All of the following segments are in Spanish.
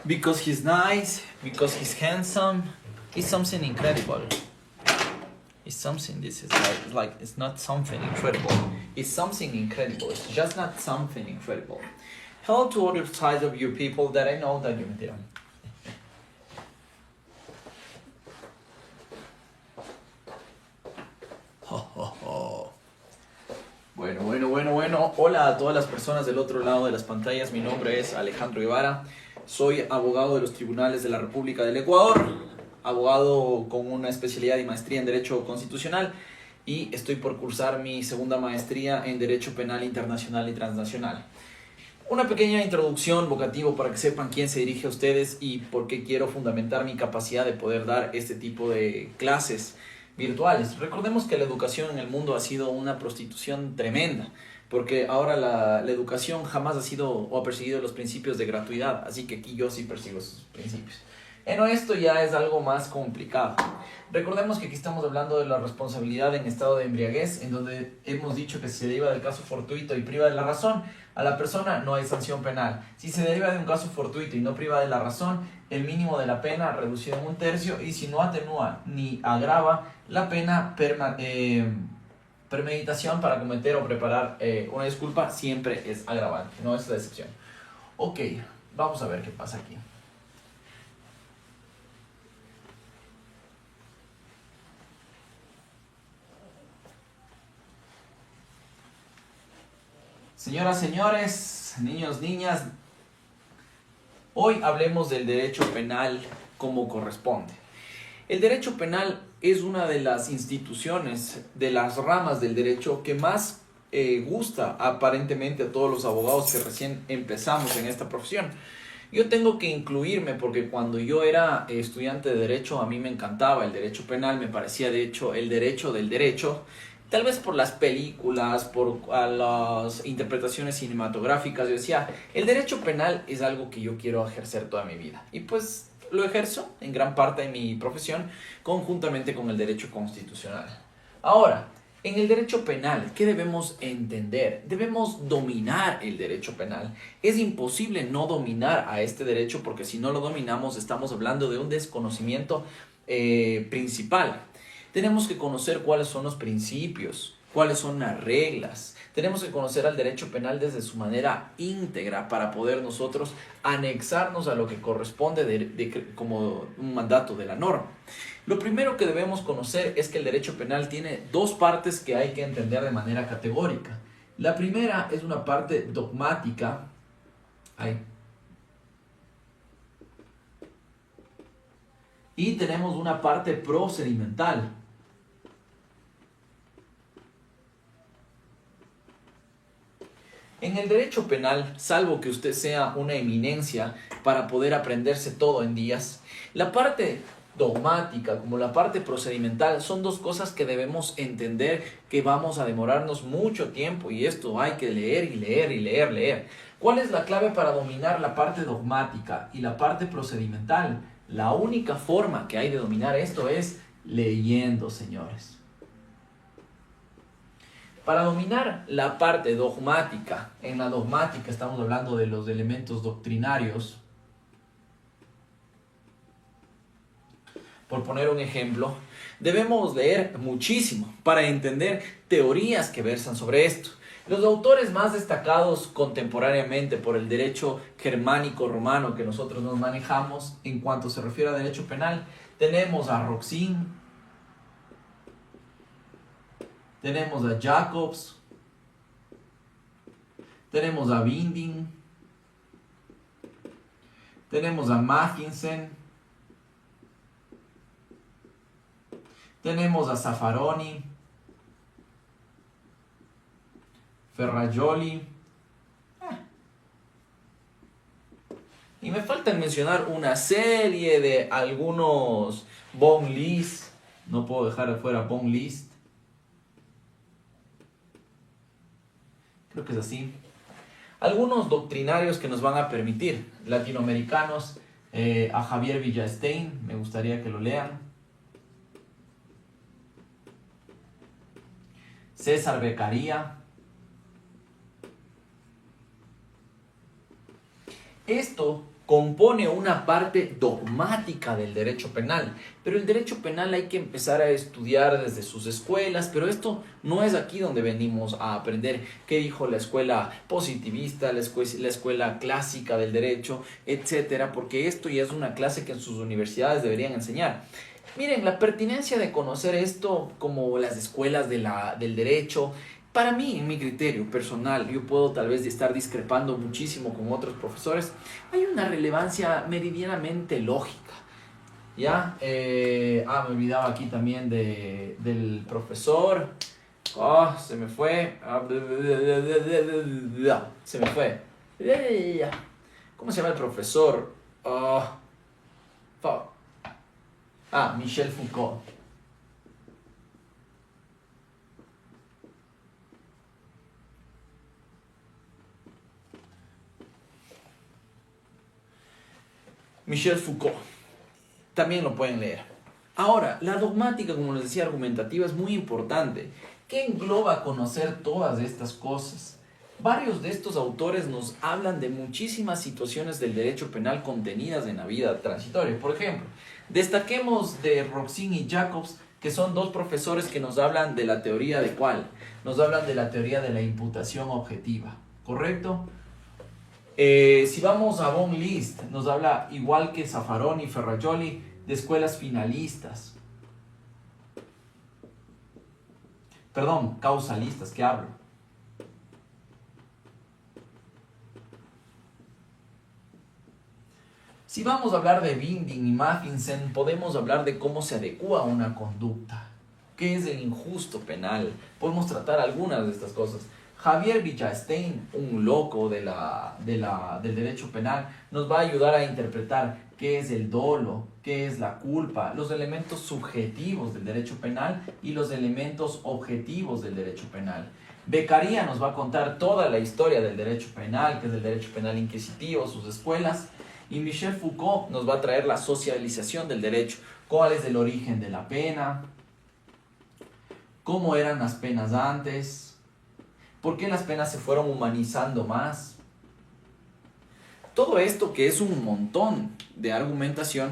Because he's nice, because he's handsome, he's something incredible. It's something, this is like it's not something incredible. It's something incredible. It's just not something incredible. Hello to other sides of you people that I know that you mentira. Bueno. Hola a todas las personas del otro lado de las pantallas. Mi nombre es Alejandro Guevara. Soy abogado de los tribunales de la República del Ecuador. Abogado con una especialidad y maestría en Derecho Constitucional. Y estoy por cursar mi segunda maestría en Derecho Penal Internacional y Transnacional. Una pequeña introducción vocativo para que sepan quién se dirige a ustedes y por qué quiero fundamentar mi capacidad de poder dar este tipo de clases virtuales. Recordemos que la educación en el mundo ha sido una prostitución tremenda, porque ahora la educación jamás ha sido o ha perseguido los principios de gratuidad, así que aquí yo sí persigo esos principios. En esto ya es algo más complicado. Recordemos que aquí estamos hablando de la responsabilidad en estado de embriaguez, en donde hemos dicho que si se deriva del caso fortuito y priva de la razón a la persona, no hay sanción penal. Si se deriva de un caso fortuito y no priva de la razón, el mínimo de la pena reducido en 1/3, y si no atenúa ni agrava la pena, premeditación para cometer o preparar una disculpa siempre es agravante, no es la excepción. Ok, vamos a ver qué pasa aquí. Señoras, señores, niños, niñas, hoy hablemos del derecho penal como corresponde. El derecho penal es una de las instituciones, de las ramas del derecho que más gusta aparentemente a todos los abogados que recién empezamos en esta profesión. Yo tengo que incluirme porque cuando yo era estudiante de derecho a mí me encantaba el derecho penal, me parecía de hecho el derecho del derecho. Tal vez por las películas, por las interpretaciones cinematográficas, yo decía, el derecho penal es algo que yo quiero ejercer toda mi vida. Y pues lo ejerzo en gran parte de mi profesión conjuntamente con el derecho constitucional. Ahora, en el derecho penal, ¿qué debemos entender? Debemos dominar el derecho penal. Es imposible no dominar a este derecho porque si no lo dominamos estamos hablando de un desconocimiento principal. Tenemos que conocer cuáles son los principios, cuáles son las reglas. Tenemos que conocer al derecho penal desde su manera íntegra para poder nosotros anexarnos a lo que corresponde como un mandato de la norma. Lo primero que debemos conocer es que el derecho penal tiene dos partes que hay que entender de manera categórica. La primera es una parte dogmática. Y tenemos una parte procedimental. En el derecho penal, salvo que usted sea una eminencia para poder aprenderse todo en días, la parte dogmática como la parte procedimental son dos cosas que debemos entender que vamos a demorarnos mucho tiempo y esto hay que leer y leer y leer. ¿Cuál es la clave para dominar la parte dogmática y la parte procedimental? La única forma que hay de dominar esto es leyendo, señores. Para dominar la parte dogmática, en la dogmática estamos hablando de los elementos doctrinarios. Por poner un ejemplo, debemos leer muchísimo para entender teorías que versan sobre esto. Los autores más destacados contemporáneamente por el derecho germánico romano que nosotros nos manejamos en cuanto se refiere a derecho penal, tenemos a Roxin, tenemos a Jacobs, tenemos a Binding, tenemos a Machinsen, tenemos a Zaffaroni, Ferrajoli. Y me falta mencionar una serie de algunos Von List. No puedo dejar de fuera Von List. Creo que es así. Algunos doctrinarios que nos van a permitir, latinoamericanos, a Javier Villastein, me gustaría que lo lean. César Beccaria. Esto compone una parte dogmática del derecho penal, pero el derecho penal hay que empezar a estudiar desde sus escuelas, pero esto no es aquí donde venimos a aprender qué dijo la escuela positivista, la escuela clásica del derecho, etcétera, porque esto ya es una clase que en sus universidades deberían enseñar. Miren, la pertinencia de conocer esto como las escuelas del derecho, para mí, en mi criterio personal, yo puedo tal vez estar discrepando muchísimo con otros profesores, hay una relevancia meridianamente lógica, ¿ya? Me olvidaba aquí también del profesor. Se me fue. Se me fue. ¿Cómo se llama el profesor? Michel Foucault. Michel Foucault. También lo pueden leer. Ahora, la dogmática, como les decía, argumentativa es muy importante. ¿Qué engloba conocer todas estas cosas? Varios de estos autores nos hablan de muchísimas situaciones del derecho penal contenidas en la vida transitoria. Por ejemplo, destaquemos de Roxin y Jacobs, que son dos profesores que nos hablan de la teoría de ¿cuál? Nos hablan de la teoría de la imputación objetiva, ¿correcto? Si vamos a von List, nos habla, igual que Zaffaroni y Ferrajoli, de escuelas finalistas. Perdón, causalistas, ¿qué hablo? Si vamos a hablar de Binding y Matheson, podemos hablar de cómo se adecua una conducta. ¿Qué es el injusto penal? Podemos tratar algunas de estas cosas. Javier Villastein, un loco del derecho penal, nos va a ayudar a interpretar qué es el dolo, qué es la culpa, los elementos subjetivos del derecho penal y los elementos objetivos del derecho penal. Beccaria nos va a contar toda la historia del derecho penal, que es el derecho penal inquisitivo, sus escuelas, y Michel Foucault nos va a traer la socialización del derecho, cuál es el origen de la pena, cómo eran las penas antes, por qué las penas se fueron humanizando más. Todo esto, que es un montón de argumentación,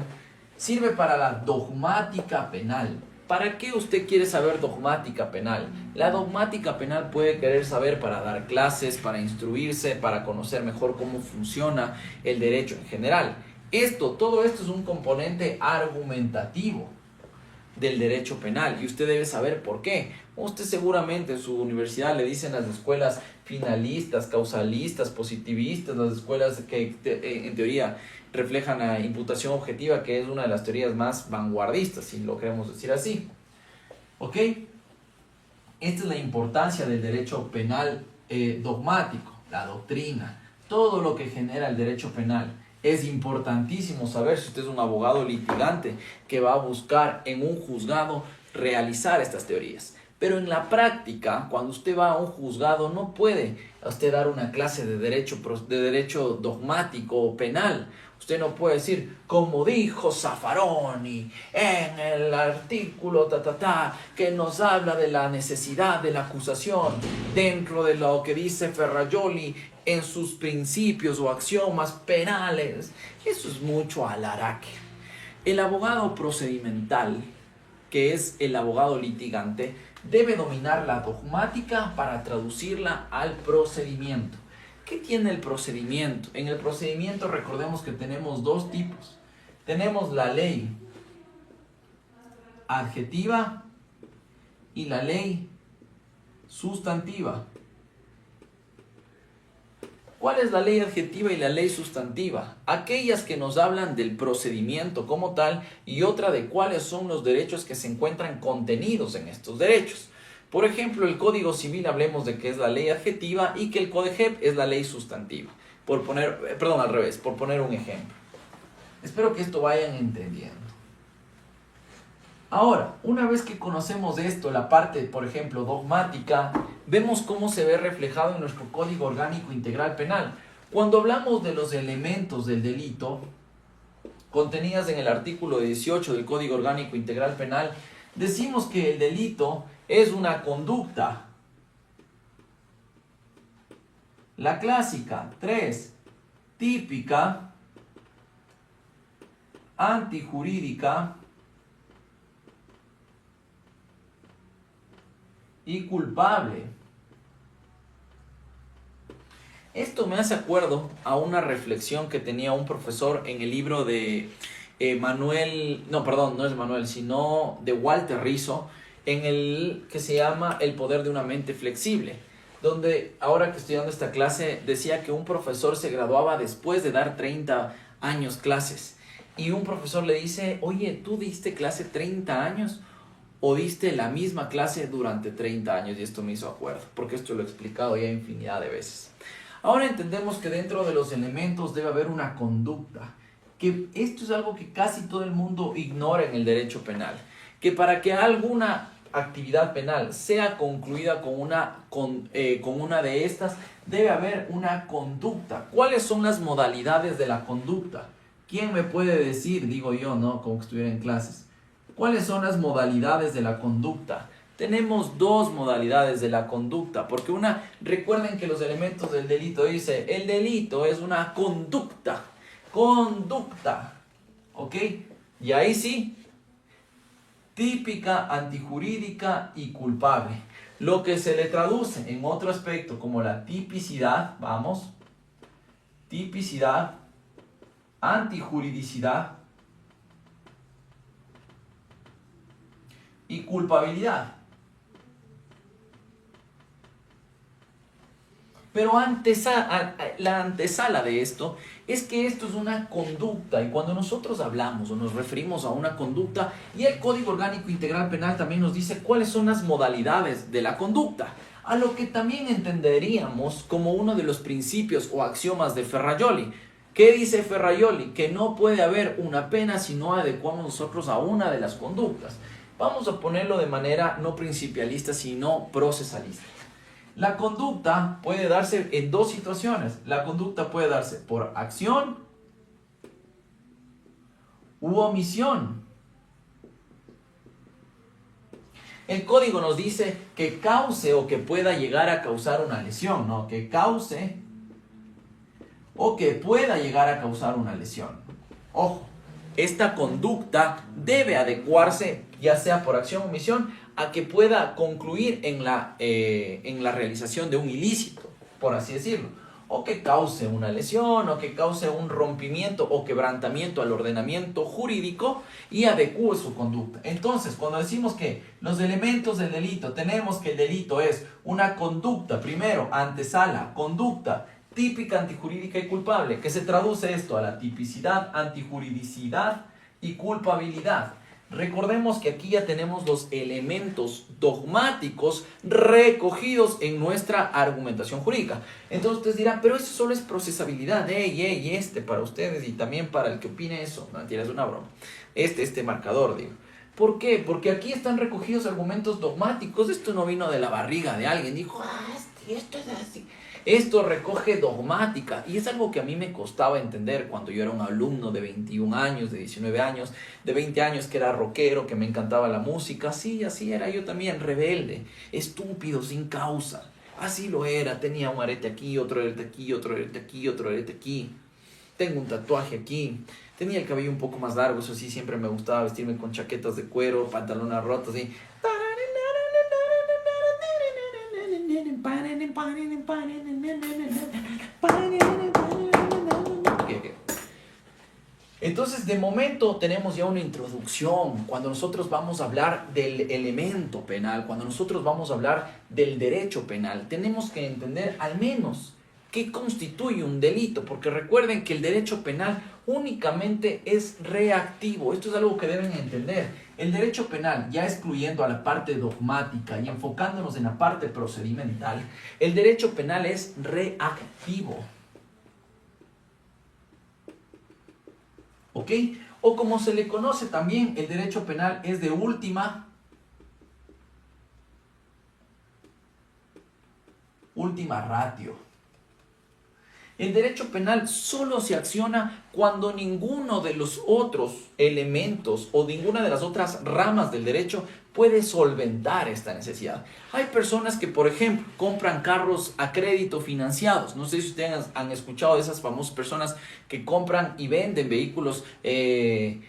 sirve para la dogmática penal. ¿Para qué usted quiere saber dogmática penal? La dogmática penal puede querer saber para dar clases, para instruirse, para conocer mejor cómo funciona el derecho en general. Todo esto es un componente argumentativo del derecho penal y usted debe saber por qué. Usted seguramente en su universidad le dicen las escuelas finalistas, causalistas, positivistas, las escuelas que en teoría reflejan la imputación objetiva, que es una de las teorías más vanguardistas, si lo queremos decir así. ¿Ok? Esta es la importancia del derecho penal dogmático, la doctrina, todo lo que genera el derecho penal. Es importantísimo saber si usted es un abogado litigante que va a buscar en un juzgado realizar estas teorías. Pero en la práctica, cuando usted va a un juzgado, no puede usted dar una clase de derecho dogmático o penal. Usted no puede decir, como dijo Zaffaroni en el artículo que nos habla de la necesidad de la acusación dentro de lo que dice Ferrajoli en sus principios o axiomas penales. Eso es mucho alaraque. El abogado procedimental, que es el abogado litigante, debe dominar la dogmática para traducirla al procedimiento. ¿Qué tiene el procedimiento? En el procedimiento recordemos que tenemos dos tipos. Tenemos la ley adjetiva y la ley sustantiva. ¿Cuál es la ley adjetiva y la ley sustantiva? Aquellas que nos hablan del procedimiento como tal y otra de cuáles son los derechos que se encuentran contenidos en estos derechos. Por ejemplo, el Código Civil, hablemos de que es la ley adjetiva y que el CODEGEP es la ley sustantiva. Por poner un ejemplo. Espero que esto vayan entendiendo. Ahora, una vez que conocemos esto, la parte, por ejemplo, dogmática, vemos cómo se ve reflejado en nuestro Código Orgánico Integral Penal. Cuando hablamos de los elementos del delito, contenidas en el artículo 18 del Código Orgánico Integral Penal, decimos que el delito es una conducta. La clásica, 3, típica, antijurídica y culpable. Esto me hace acuerdo a una reflexión que tenía un profesor en el libro de Manuel, no, perdón, no es Manuel, sino de Walter Rizzo, en el que se llama El poder de una mente flexible, donde ahora que estoy dando esta clase decía que un profesor se graduaba después de dar 30 años clases y un profesor le dice, oye, ¿tú diste clase 30 años o diste la misma clase durante 30 años? Y esto me hizo acuerdo, porque esto lo he explicado ya infinidad de veces. Ahora entendemos que dentro de los elementos debe haber una conducta, que esto es algo que casi todo el mundo ignora en el derecho penal, que para que alguna actividad penal sea concluida con una de estas, debe haber una conducta. ¿Cuáles son las modalidades de la conducta? ¿Quién me puede decir, digo yo, no, como que estuviera en clases, cuáles son las modalidades de la conducta? Tenemos dos modalidades de la conducta, porque recuerden que los elementos del delito dice, el delito es una conducta, ¿ok? Y ahí sí, típica, antijurídica y culpable. Lo que se le traduce en otro aspecto como la tipicidad, vamos, tipicidad, antijuridicidad y culpabilidad. Pero la antesala de esto es que esto es una conducta, y cuando nosotros hablamos o nos referimos a una conducta, y el Código Orgánico Integral Penal también nos dice cuáles son las modalidades de la conducta, a lo que también entenderíamos como uno de los principios o axiomas de Ferrajoli. ¿Qué dice Ferrajoli? Que no puede haber una pena si no adecuamos nosotros a una de las conductas. Vamos a ponerlo de manera no principialista, sino procesalista. La conducta puede darse en dos situaciones. La conducta puede darse por acción u omisión. El código nos dice que cause o que pueda llegar a causar una lesión, ¿no? Que cause o que pueda llegar a causar una lesión. Ojo, esta conducta debe adecuarse, ya sea por acción o omisión, a que pueda concluir en la realización de un ilícito, por así decirlo, o que cause una lesión, o que cause un rompimiento o quebrantamiento al ordenamiento jurídico y adecue su conducta. Entonces, cuando decimos que los elementos del delito, tenemos que el delito es una conducta, primero, antesala, conducta típica, antijurídica y culpable, que se traduce esto a la tipicidad, antijuridicidad y culpabilidad. Recordemos que aquí ya tenemos los elementos dogmáticos recogidos en nuestra argumentación jurídica. Entonces ustedes dirán, pero eso solo es procesabilidad, para ustedes y también para el que opine eso. No, mentira, es una broma. Este marcador, digo. ¿Por qué? Porque aquí están recogidos argumentos dogmáticos. Esto no vino de la barriga de alguien. Dijo, esto es así. Esto recoge dogmática y es algo que a mí me costaba entender cuando yo era un alumno de 21 años, de 19 años, de 20 años, que era rockero, que me encantaba la música. Sí, así era yo también, rebelde, estúpido, sin causa. Así lo era, tenía un arete aquí, otro arete aquí, otro arete aquí, otro arete aquí. Tengo un tatuaje aquí. Tenía el cabello un poco más largo, eso sí, siempre me gustaba vestirme con chaquetas de cuero, pantalones rotos, así. Entonces, de momento tenemos ya una introducción. Cuando nosotros vamos a hablar del elemento penal, cuando nosotros vamos a hablar del derecho penal, tenemos que entender al menos qué constituye un delito, porque recuerden que el derecho penal únicamente es reactivo. Esto es algo que deben entender. El derecho penal, ya excluyendo a la parte dogmática y enfocándonos en la parte procedimental, el derecho penal es reactivo. ¿Ok? O como se le conoce también, el derecho penal es de última ratio. El derecho penal solo se acciona cuando ninguno de los otros elementos o ninguna de las otras ramas del derecho puede solventar esta necesidad. Hay personas que, por ejemplo, compran carros a crédito financiados. No sé si ustedes han escuchado de esas famosas personas que compran y venden vehículos el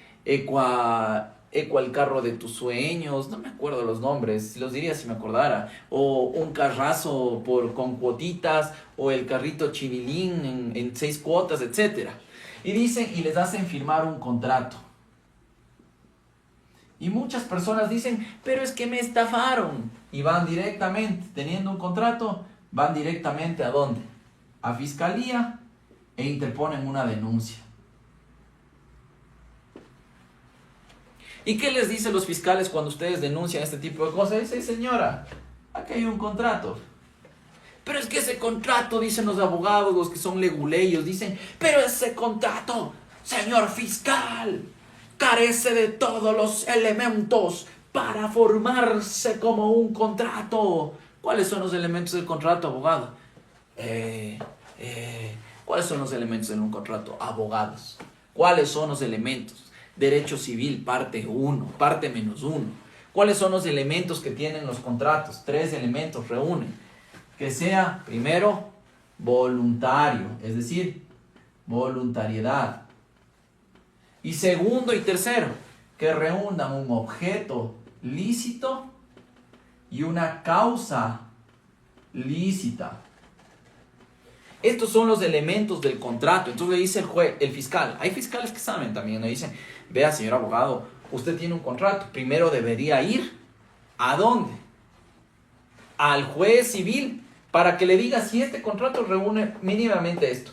carro de tus sueños, no me acuerdo los nombres, los diría si me acordara, o un carrazo con cuotitas, o el carrito chivilín en 6 cuotas, etcétera. Y dicen y les hacen firmar un contrato. Y muchas personas dicen, pero es que me estafaron. Y van directamente, teniendo un contrato, van directamente ¿a dónde? A fiscalía e interponen una denuncia. ¿Y qué les dicen los fiscales cuando ustedes denuncian este tipo de cosas? Dicen, señora, aquí hay un contrato. Pero es que ese contrato, dicen los abogados, los que son leguleyos, dicen, pero ese contrato, señor fiscal, carece de todos los elementos para formarse como un contrato. ¿Cuáles son los elementos del contrato, abogado? ¿Cuáles son los elementos de un contrato, abogados? ¿Cuáles son los elementos? Derecho civil, parte 1, parte -1. ¿Cuáles son los elementos que tienen los contratos? 3 elementos reúnen. Que sea, primero, voluntario, es decir, voluntariedad. Y segundo y tercero, que reúnan un objeto lícito y una causa lícita. Estos son los elementos del contrato. Entonces le dice el juez, el fiscal. Hay fiscales que saben también. Le dicen, vea, señor abogado, usted tiene un contrato. Primero debería ir, ¿a dónde? Al juez civil, para que le diga si este contrato reúne mínimamente esto.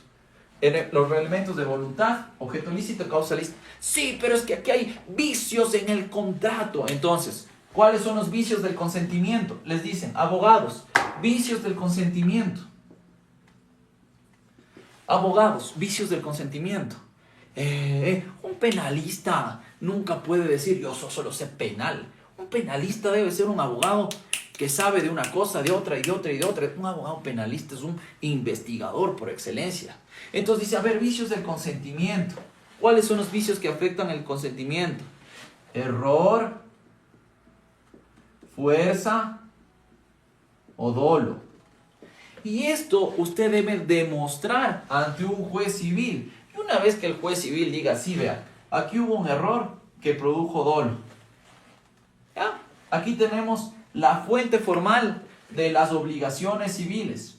Los elementos de voluntad, objeto lícito, causa lícita. Sí, pero es que aquí hay vicios en el contrato. Entonces, ¿cuáles son los vicios del consentimiento? Les dicen, abogados, vicios del consentimiento. Abogados, vicios del consentimiento. Un penalista nunca puede decir, yo solo sé penal. Un penalista debe ser un abogado que sabe de una cosa, de otra y de otra y de otra. Un abogado penalista es un investigador por excelencia. Entonces dice, a ver, vicios del consentimiento. ¿Cuáles son los vicios que afectan el consentimiento? Error, fuerza o dolo. Y esto usted debe demostrar ante un juez civil. Y una vez que el juez civil diga, sí, vea, aquí hubo un error que produjo dolo. ¿Ya? Aquí tenemos la fuente formal de las obligaciones civiles.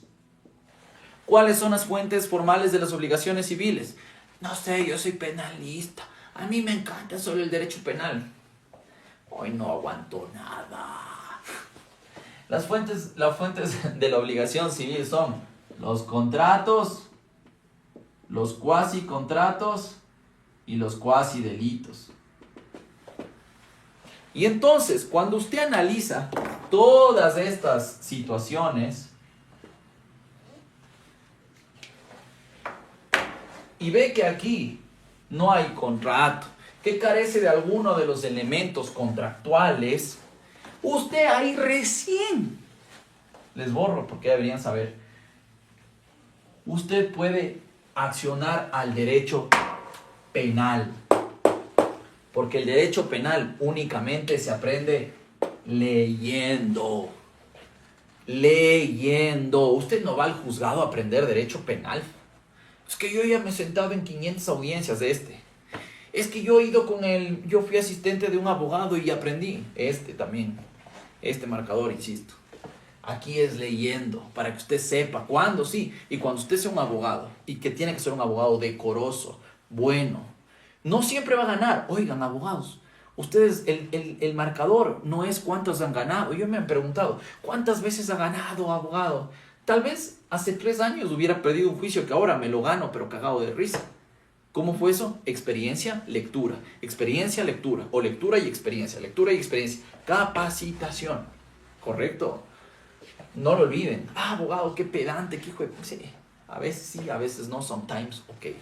¿Cuáles son las fuentes formales de las obligaciones civiles? No sé, yo soy penalista. A mí me encanta solo el derecho penal. Hoy no aguanto nada. Las fuentes de la obligación civil son los contratos, los cuasi contratos y los cuasi delitos. Y entonces, cuando usted analiza todas estas situaciones y ve que aquí no hay contrato, que carece de alguno de los elementos contractuales, usted ahí recién, les borro porque deberían saber, usted puede accionar al derecho penal. Porque el derecho penal únicamente se aprende leyendo. Leyendo. Usted no va al juzgado a aprender derecho penal. Es que yo ya me he sentado en 500 audiencias de este. Es que yo he ido yo fui asistente de un abogado y aprendí. También. Este marcador, insisto. Aquí es leyendo, para que usted sepa cuándo sí. Y cuando usted sea un abogado, y que tiene que ser un abogado decoroso, bueno. No siempre va a ganar. Oigan, abogados, ustedes, el marcador no es cuántos han ganado. Yo me han preguntado, ¿cuántas veces ha ganado, abogado? Tal vez hace 3 años hubiera perdido un juicio que ahora me lo gano, pero cagado de risa. ¿Cómo fue eso? Experiencia, lectura. Experiencia, lectura. O lectura y experiencia. Lectura y experiencia. Capacitación. ¿Correcto? No lo olviden. Ah, abogado, qué pedante, qué hijo de... Sí, a veces sí, a veces no. Sometimes, ok.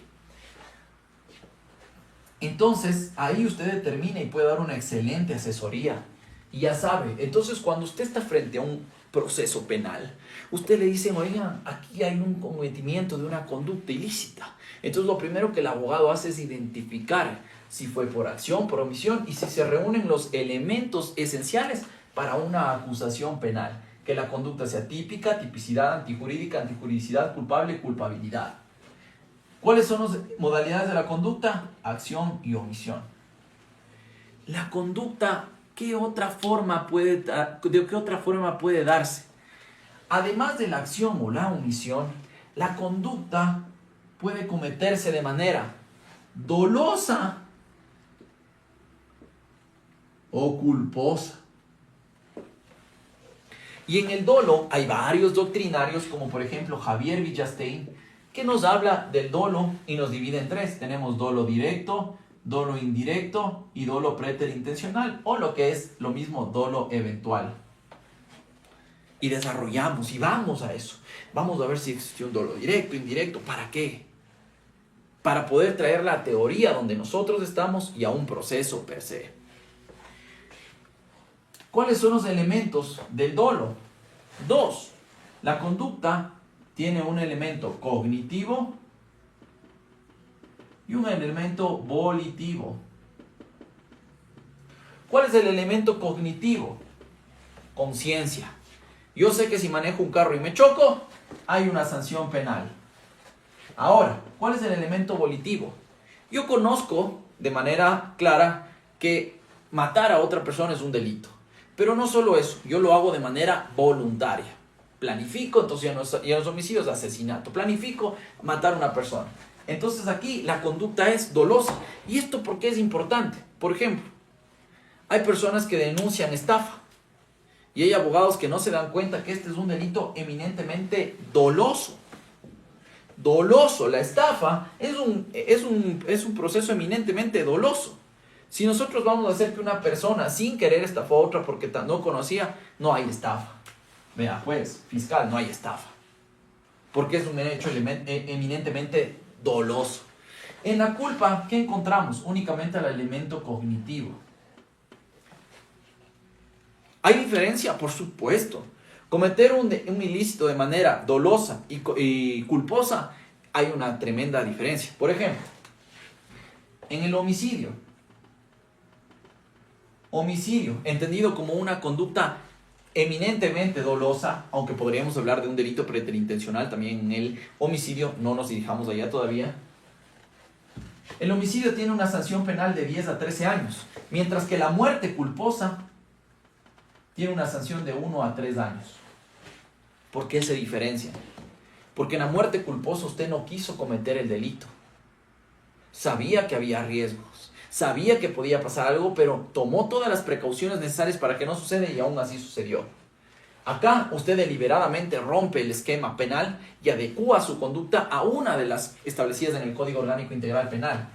Entonces, ahí usted determina y puede dar una excelente asesoría. Y ya sabe, entonces cuando usted está frente a un proceso penal. Usted le dice, oigan, aquí hay un cometimiento de una conducta ilícita. Entonces lo primero que el abogado hace es identificar si fue por acción, por omisión y si se reúnen los elementos esenciales para una acusación penal. Que la conducta sea típica, tipicidad, antijurídica, antijuridicidad, culpable, culpabilidad. ¿Cuáles son las modalidades de la conducta? Acción y omisión. La conducta, ¿de qué otra forma puede darse? Además de la acción o la omisión, la conducta puede cometerse de manera dolosa o culposa. Y en el dolo hay varios doctrinarios, como por ejemplo Javier Villastein, que nos habla del dolo y nos divide en tres. Tenemos dolo directo, dolo indirecto y dolo preterintencional, o lo que es lo mismo, dolo eventual. Y desarrollamos y vamos a eso. Vamos a ver si existe un dolo directo, indirecto. ¿Para qué? Para poder traer la teoría donde nosotros estamos y a un proceso per se. ¿Cuáles son los elementos del dolo? 2. La conducta tiene un elemento cognitivo y un elemento volitivo. ¿Cuál es el elemento cognitivo? Conciencia. Yo sé que si manejo un carro y me choco, hay una sanción penal. Ahora, ¿cuál es el elemento volitivo? Yo conozco de manera clara que matar a otra persona es un delito. Pero no solo eso, yo lo hago de manera voluntaria. Planifico, entonces ya no es homicidio, es asesinato. Planifico matar a una persona. Entonces aquí la conducta es dolosa. ¿Y esto por qué es importante? Por ejemplo, hay personas que denuncian estafa. Y hay abogados que no se dan cuenta que este es un delito eminentemente doloso. Doloso, la estafa es un proceso eminentemente doloso. Si nosotros vamos a hacer que una persona sin querer estafó a otra porque no conocía, no hay estafa. Vea, pues, fiscal, no hay estafa. Porque es un hecho eminentemente doloso. En la culpa, ¿qué encontramos? Únicamente el elemento cognitivo. ¿Hay diferencia? Por supuesto. Cometer un ilícito de manera dolosa y culposa, hay una tremenda diferencia. Por ejemplo, en el homicidio, entendido como una conducta eminentemente dolosa, aunque podríamos hablar de un delito preterintencional también en el homicidio, no nos dirijamos allá todavía. El homicidio tiene una sanción penal de 10 a 13 años, mientras que la muerte culposa tiene una sanción de 1 a 3 años. ¿Por qué se diferencian? Porque en la muerte culposa usted no quiso cometer el delito. Sabía que había riesgos. Sabía que podía pasar algo, pero tomó todas las precauciones necesarias para que no suceda y aún así sucedió. Acá usted deliberadamente rompe el esquema penal y adecúa su conducta a una de las establecidas en el Código Orgánico Integral Penal.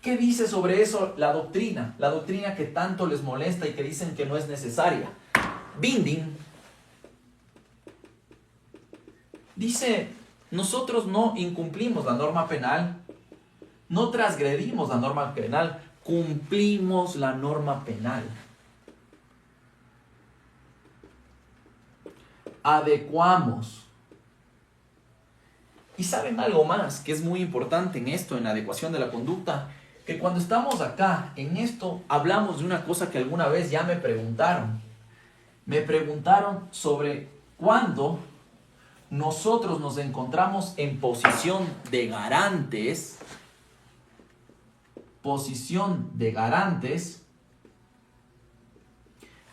¿Qué dice sobre eso la doctrina? La doctrina que tanto les molesta y que dicen que no es necesaria. Binding dice, nosotros no incumplimos la norma penal, no transgredimos la norma penal, cumplimos la norma penal. Adecuamos. Y saben algo más que es muy importante en esto, en la adecuación de la conducta, que cuando estamos acá en esto hablamos de una cosa que alguna vez ya me preguntaron. Me preguntaron sobre cuándo nosotros nos encontramos en posición de garantes,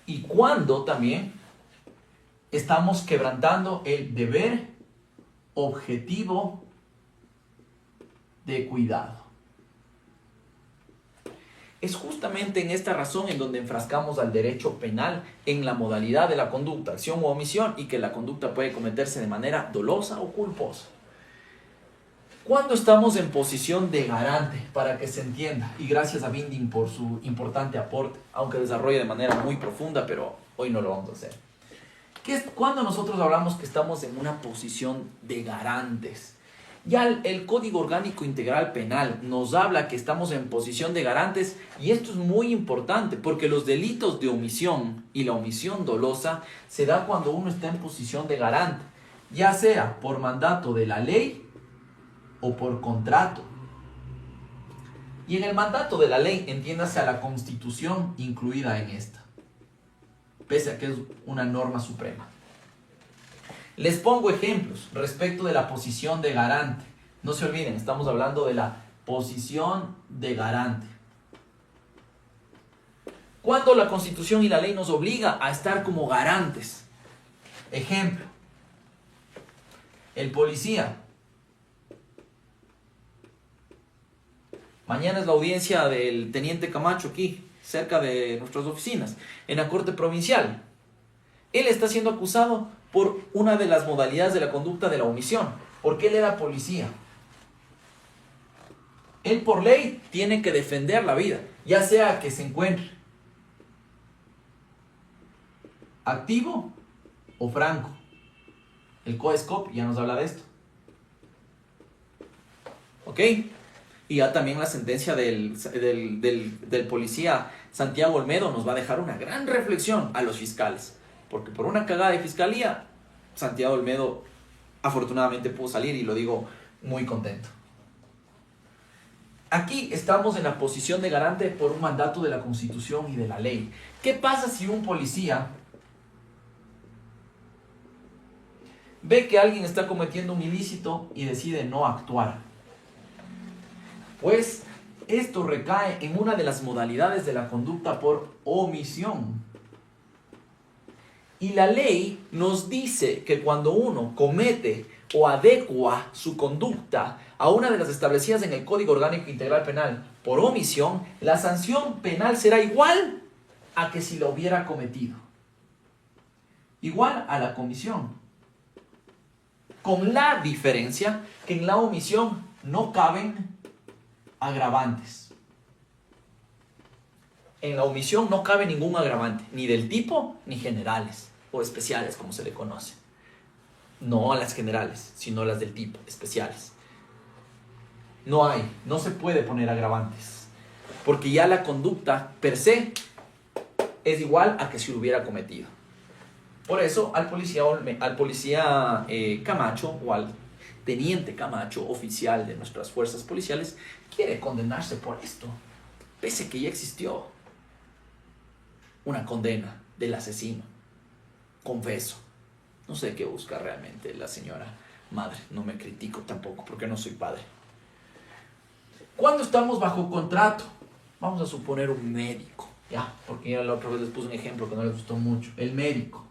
y cuándo también estamos quebrantando el deber objetivo de cuidado. Es justamente en esta razón en donde enfrascamos al derecho penal en la modalidad de la conducta, acción u omisión, y que la conducta puede cometerse de manera dolosa o culposa. Cuando estamos en posición de garante, para que se entienda, y gracias a Binding por su importante aporte, aunque desarrolla de manera muy profunda, pero hoy no lo vamos a hacer. ¿Qué es cuando nosotros hablamos que estamos en una posición de garantes? Ya el Código Orgánico Integral Penal nos habla que estamos en posición de garantes y esto es muy importante porque los delitos de omisión y la omisión dolosa se da cuando uno está en posición de garante, ya sea por mandato de la ley o por contrato. Y en el mandato de la ley, entiéndase a la Constitución incluida en esta, pese a que es una norma suprema. Les pongo ejemplos respecto de la posición de garante. No se olviden, estamos hablando de la posición de garante. Cuando la Constitución y la ley nos obliga a estar como garantes. Ejemplo, el policía. Mañana es la audiencia del teniente Camacho aquí, cerca de nuestras oficinas, en la Corte Provincial. Él está siendo acusado por una de las modalidades de la conducta de la omisión, porque él era policía. Él por ley tiene que defender la vida, ya sea que se encuentre activo o franco. El COESCOP ya nos habla de esto. ¿Ok? Y ya también la sentencia del policía Santiago Olmedo nos va a dejar una gran reflexión a los fiscales. Porque por una cagada de fiscalía, Santiago Olmedo afortunadamente pudo salir y lo digo muy contento. Aquí estamos en la posición de garante por un mandato de la Constitución y de la ley. ¿Qué pasa si un policía ve que alguien está cometiendo un ilícito y decide no actuar? Pues esto recae en una de las modalidades de la conducta por omisión. Y la ley nos dice que cuando uno comete o adecua su conducta a una de las establecidas en el Código Orgánico Integral Penal por omisión, la sanción penal será igual a que si la hubiera cometido. Igual a la comisión. Con la diferencia que en la omisión no caben agravantes. En la omisión no cabe ningún agravante, ni del tipo ni generales o especiales, como se le conoce. No las generales, sino las del tipo, especiales. No se puede poner agravantes, porque ya la conducta per se es igual a que si lo hubiera cometido. Por eso al policía Camacho o al teniente Camacho, oficial de nuestras fuerzas policiales, quiere condenarse por esto, pese que ya existió una condena del asesino. Confeso. No sé qué busca realmente la señora madre. No me critico tampoco porque no soy padre. Cuando estamos bajo contrato, vamos a suponer un médico, ¿ya? Porque ya la otra vez les puse un ejemplo que no les gustó mucho. El médico.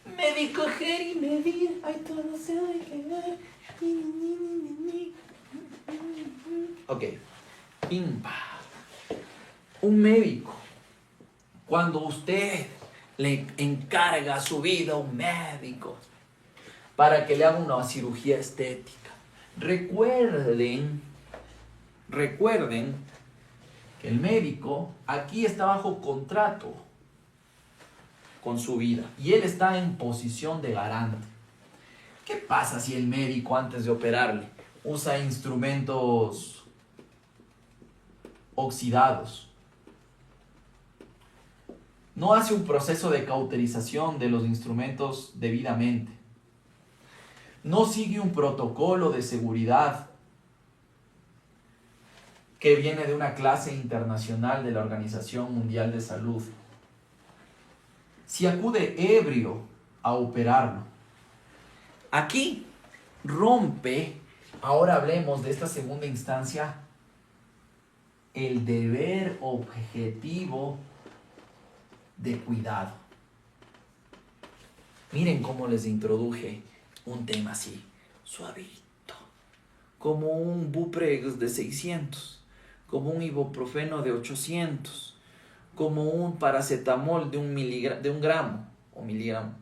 Médico Jerry medir, ay todo se deje ver. Ok. Pimpa. Un médico. Cuando usted le encarga su vida a un médico para que le haga una cirugía estética, recuerden que el médico aquí está bajo contrato con su vida y él está en posición de garante. ¿Qué pasa si el médico antes de operarle usa instrumentos oxidados? No hace un proceso de cauterización de los instrumentos debidamente. No sigue un protocolo de seguridad que viene de una clase internacional de la Organización Mundial de Salud. Si acude ebrio a operarlo, aquí rompe, ahora hablemos de esta segunda instancia, el deber objetivo de cuidado. Miren cómo les introduje un tema así, suavito, como un Buprex de 600, como un ibuprofeno de 800, como un paracetamol de un gramo o miligramo.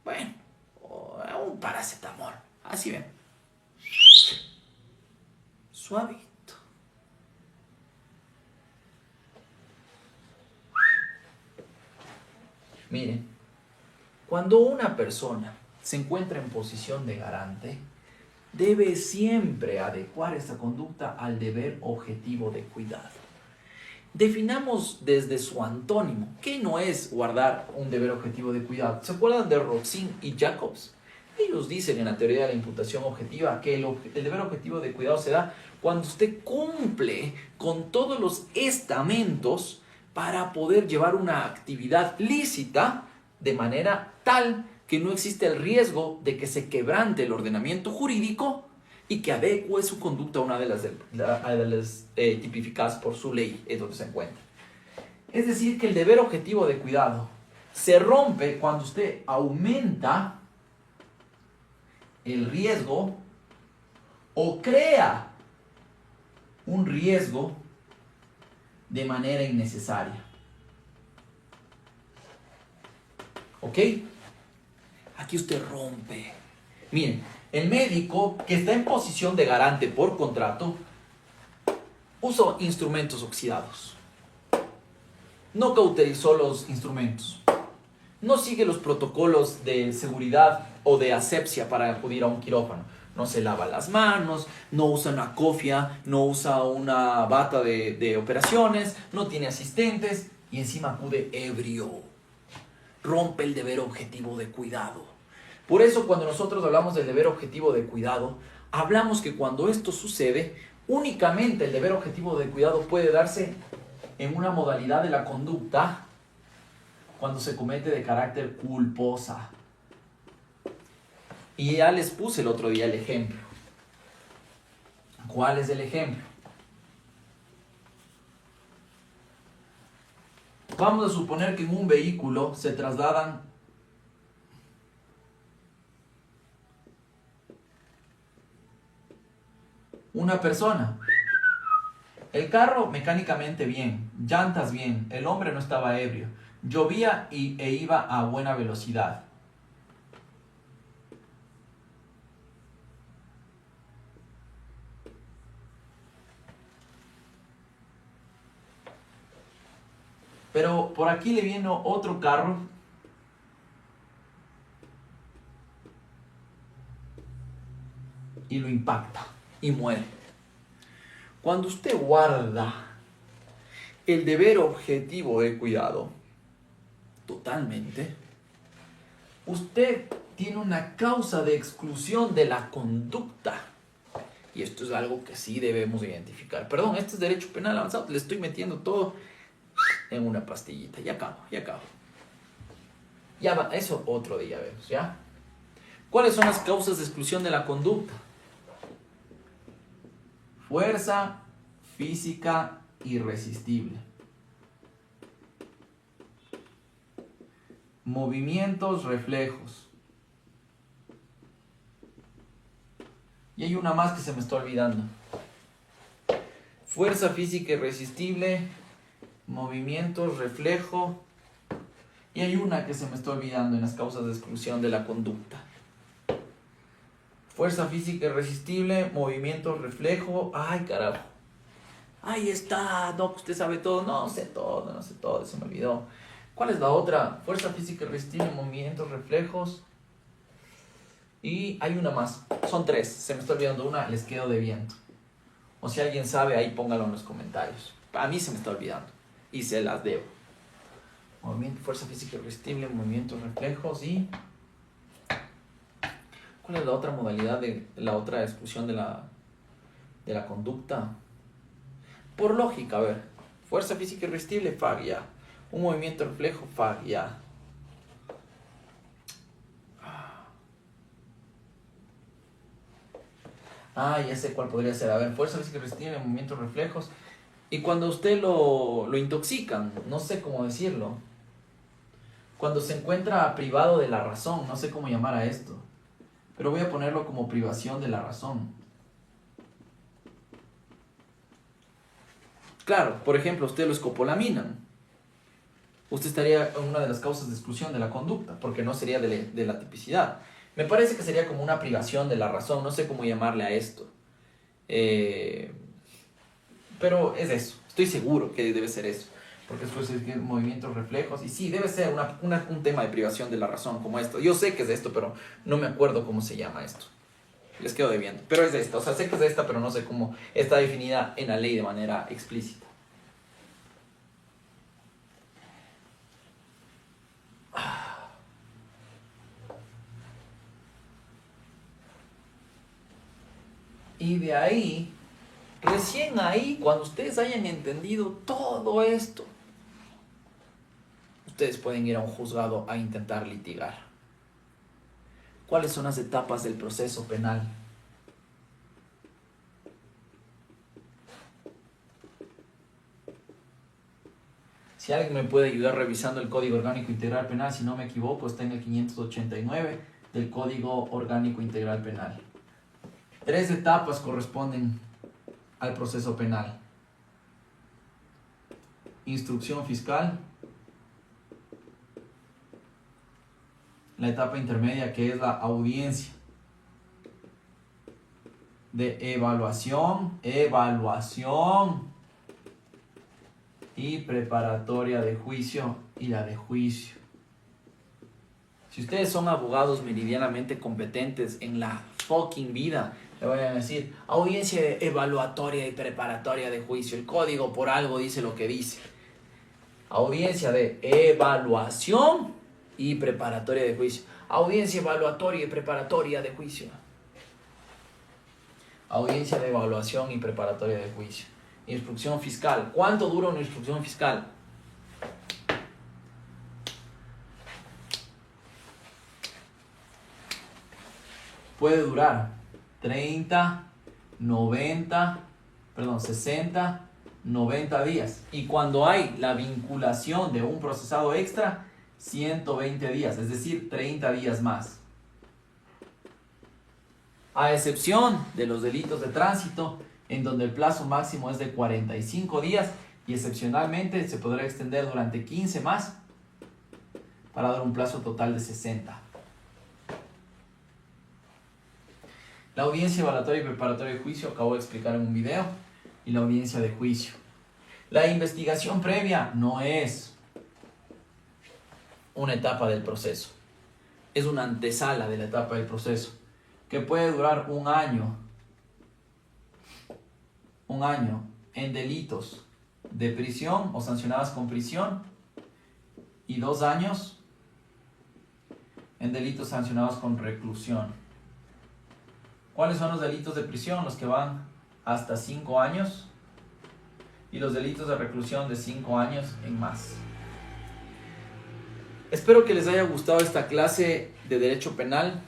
Bueno, un paracetamol, así ven, suavito. Miren, cuando una persona se encuentra en posición de garante, debe siempre adecuar esta conducta al deber objetivo de cuidado. Definamos desde su antónimo. ¿Qué no es guardar un deber objetivo de cuidado? ¿Se acuerdan de Roxin y Jacobs? Ellos dicen en la teoría de la imputación objetiva que el deber objetivo de cuidado se da cuando usted cumple con todos los estamentos para poder llevar una actividad lícita de manera tal que no existe el riesgo de que se quebrante el ordenamiento jurídico y que adecue su conducta a una de las tipificadas por su ley, es donde se encuentra. Es decir, que el deber objetivo de cuidado se rompe cuando usted aumenta el riesgo o crea un riesgo de manera innecesaria. ¿Ok? Aquí usted rompe. Miren, el médico que está en posición de garante por contrato usa instrumentos oxidados. No cauterizó los instrumentos. No sigue los protocolos de seguridad o de asepsia para acudir a un quirófano. No se lava las manos, no usa una cofia, no usa una bata de operaciones, no tiene asistentes y encima acude ebrio. Rompe el deber objetivo de cuidado. Por eso cuando nosotros hablamos del deber objetivo de cuidado, hablamos que cuando esto sucede, únicamente el deber objetivo de cuidado puede darse en una modalidad de la conducta cuando se comete de carácter culposa. Y ya les puse el otro día el ejemplo. ¿Cuál es el ejemplo? Vamos a suponer que en un vehículo se trasladan una persona. El carro mecánicamente bien, llantas bien, el hombre no estaba ebrio, llovía e iba a buena velocidad. Pero por aquí le viene otro carro y lo impacta y muere. Cuando usted guarda el deber objetivo de cuidado totalmente, usted tiene una causa de exclusión de la conducta. Y esto es algo que sí debemos identificar. Perdón, este es derecho penal avanzado. Le estoy metiendo todo en una pastillita. Ya acabo. Ya va, eso otro día vemos, ¿ya? ¿Cuáles son las causas de exclusión de la conducta? Fuerza física irresistible. Movimientos reflejos. Y hay una más que se me está olvidando. Fuerza física irresistible, movimientos, reflejo. Y hay una que se me está olvidando en las causas de exclusión de la conducta. Fuerza física irresistible, movimientos, reflejo. Ay, carajo. Ahí está. No, usted sabe todo. No sé todo. Se me olvidó. ¿Cuál es la otra? Fuerza física irresistible, movimientos, reflejos. Y hay una más. Son 3. Se me está olvidando una. Les quedo debiendo. O si alguien sabe, ahí póngalo en los comentarios. A mí se me está olvidando. Y se las debo. Movimiento, fuerza física irresistible, movimientos, reflejos y... ¿Cuál es la otra modalidad de la otra exclusión de la conducta? Por lógica, a ver. Fuerza física irresistible, FAG, ya. Un movimiento reflejo, FAG, ya. Ya sé cuál podría ser. A ver, fuerza física irresistible, movimientos reflejos. Y cuando usted lo intoxican, no sé cómo decirlo. Cuando se encuentra privado de la razón, no sé cómo llamar a esto. Pero voy a ponerlo como privación de la razón. Claro, por ejemplo, usted lo escopolaminan. Usted estaría en una de las causas de exclusión de la conducta, porque no sería de la tipicidad. Me parece que sería como una privación de la razón, no sé cómo llamarle a esto. Pero es eso, estoy seguro que debe ser eso. porque después es movimientos reflejos. Y sí, debe ser un tema de privación de la razón como esto. Yo sé que es de esto, pero no me acuerdo cómo se llama esto. Les quedo debiendo. Pero es de esta. O sea, sé que es de esta, pero no sé cómo está definida en la ley de manera explícita. Y de ahí, recién ahí, cuando ustedes hayan entendido todo esto, ustedes pueden ir a un juzgado a intentar litigar. ¿Cuáles son las etapas del proceso penal? Si alguien me puede ayudar revisando el Código Orgánico Integral Penal, si no me equivoco, está en el 589 del Código Orgánico Integral Penal. 3 etapas corresponden al proceso penal. Instrucción fiscal, la etapa intermedia que es la audiencia de evaluación y preparatoria de juicio y la de juicio. Si ustedes son abogados meridianamente competentes en la fucking vida, le vayan a decir audiencia evaluatoria y preparatoria de juicio. El código por algo dice lo que dice. Audiencia de evaluación y preparatoria de juicio. Audiencia evaluatoria y preparatoria de juicio. Audiencia de evaluación y preparatoria de juicio. Instrucción fiscal. ¿Cuánto dura una instrucción fiscal? Puede durar 60, 90 días. Y cuando hay la vinculación de un procesado extra, 120 días, es decir, 30 días más. A excepción de los delitos de tránsito, en donde el plazo máximo es de 45 días y excepcionalmente se podrá extender durante 15 más para dar un plazo total de 60. La audiencia evaluatoria y preparatoria de juicio acabo de explicar en un video, y la audiencia de juicio. La investigación previa no es una etapa del proceso, es una antesala de la etapa del proceso, que puede durar un año en delitos de prisión o sancionadas con prisión y 2 años en delitos sancionados con reclusión. ¿Cuáles son los delitos de prisión? Los que van hasta 5 años y los delitos de reclusión de 5 años en más. Espero que les haya gustado esta clase de Derecho Penal,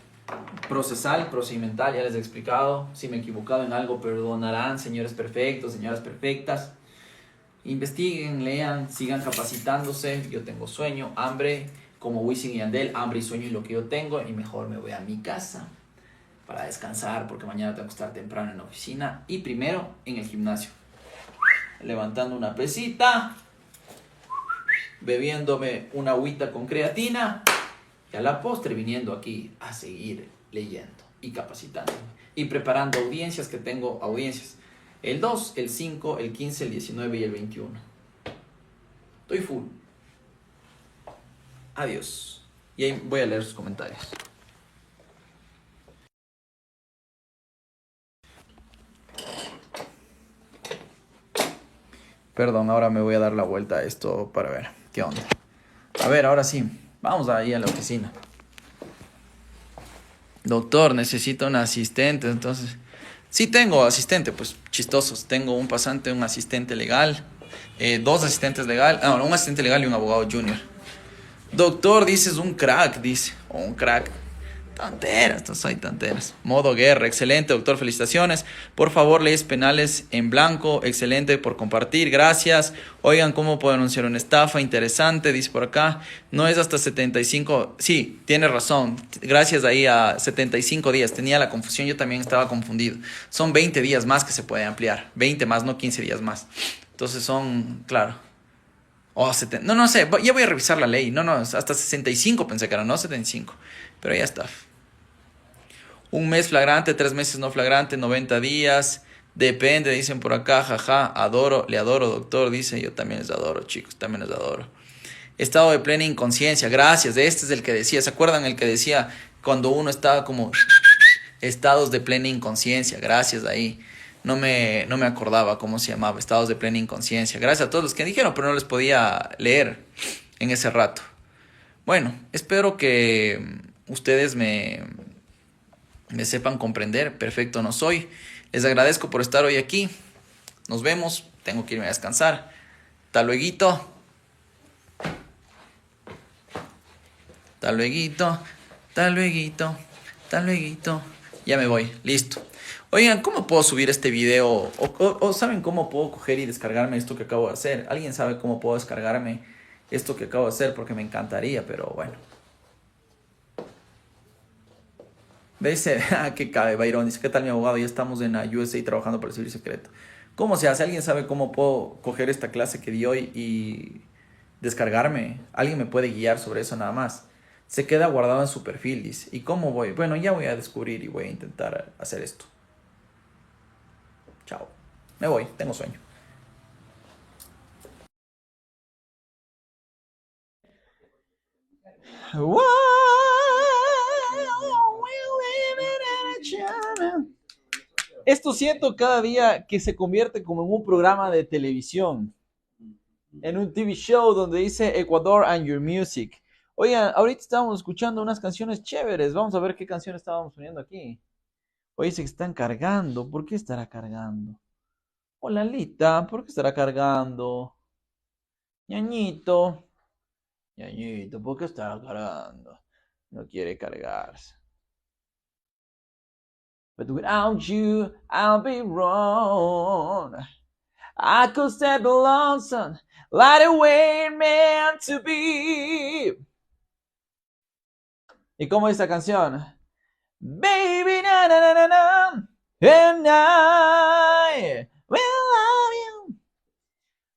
procesal, procedimental. Ya les he explicado. Si me he equivocado en algo, perdonarán, señores perfectos, señoras perfectas. Investiguen, lean, sigan capacitándose. Yo tengo sueño, hambre, como Wisin y Yandel, hambre y sueño y lo que yo tengo, y mejor me voy a mi casa para descansar, porque mañana tengo que estar temprano en la oficina, y primero en el gimnasio, levantando una pesita, bebiéndome una agüita con creatina, y a la postre viniendo aquí a seguir leyendo y capacitándome y preparando audiencias, que tengo audiencias el 2, el 5, el 15, el 19 y el 21. Estoy full. Adiós. Y ahí voy a leer sus comentarios. Perdón, ahora me voy a dar la vuelta a esto para ver qué onda. A ver, ahora sí. Vamos ahí a la oficina. Doctor, necesito un asistente. Entonces, sí tengo asistente, pues chistosos. Tengo un pasante, un asistente legal, 2 asistentes legales, no, un asistente legal y un abogado junior. Doctor, dices un crack, dice. O un crack. Tonteras, no soy tonteras. Modo guerra, excelente, doctor, felicitaciones. Por favor, leyes penales en blanco, excelente por compartir, gracias. Oigan, ¿cómo puedo anunciar una estafa? Interesante, dice por acá. No es hasta 75, sí, tiene razón. Gracias ahí a 75 días, tenía la confusión, yo también estaba confundido. Son 20 días más que se puede ampliar, 20 más, no 15 días más. Entonces son, claro. Oh, no sé, ya voy a revisar la ley. No, hasta 65 pensé que era, no 75. Pero ya está. Un mes flagrante, 3 meses no flagrante, 90 días, Depende, dicen por acá, jaja, adoro, le adoro, doctor, dice, yo también les adoro, chicos, también les adoro. Estado de plena inconsciencia, gracias, este es el que decía, ¿se acuerdan el que decía cuando uno estaba como estados de plena inconsciencia? Gracias ahí. No me acordaba cómo se llamaba, estados de plena inconsciencia. Gracias a todos los que dijeron, pero no les podía leer en ese rato. Bueno, espero que ustedes me sepan comprender. Perfecto no soy. Les agradezco por estar hoy aquí. Nos vemos. Tengo que irme a descansar. Hasta lueguito. Hasta lueguito. Hasta lueguito. Hasta lueguito. Ya me voy. Listo. Oigan, ¿cómo puedo subir este video? O ¿saben cómo puedo coger y descargarme esto que acabo de hacer? ¿Alguien sabe cómo puedo descargarme esto que acabo de hacer? Porque me encantaría, pero bueno. Dice, qué cabe, Byron. Dice, ¿qué tal mi abogado? Ya estamos en la USA trabajando para el servicio secreto. ¿Cómo se hace? ¿Alguien sabe cómo puedo coger esta clase que di hoy y descargarme? ¿Alguien me puede guiar sobre eso nada más? Se queda guardado en su perfil, dice. ¿Y cómo voy? Bueno, ya voy a descubrir y voy a intentar hacer esto. Chao. Me voy, tengo sueño. Esto siento cada día que se convierte como en un programa de televisión, en un TV show donde dice Ecuador and your music. Oigan, ahorita estábamos escuchando unas canciones chéveres. Vamos a ver qué canciones estábamos poniendo aquí. Oye, se están cargando. ¿Por qué estará cargando? Hola, Lita. ¿Por qué estará cargando? Ñañito. Ñañito, ¿por qué estará cargando? No quiere cargarse. But without you, I'll be wrong. I could step lonesome, like the way it meant to be. ¿Y cómo es esta canción? Baby, na na na na na, and I will love you.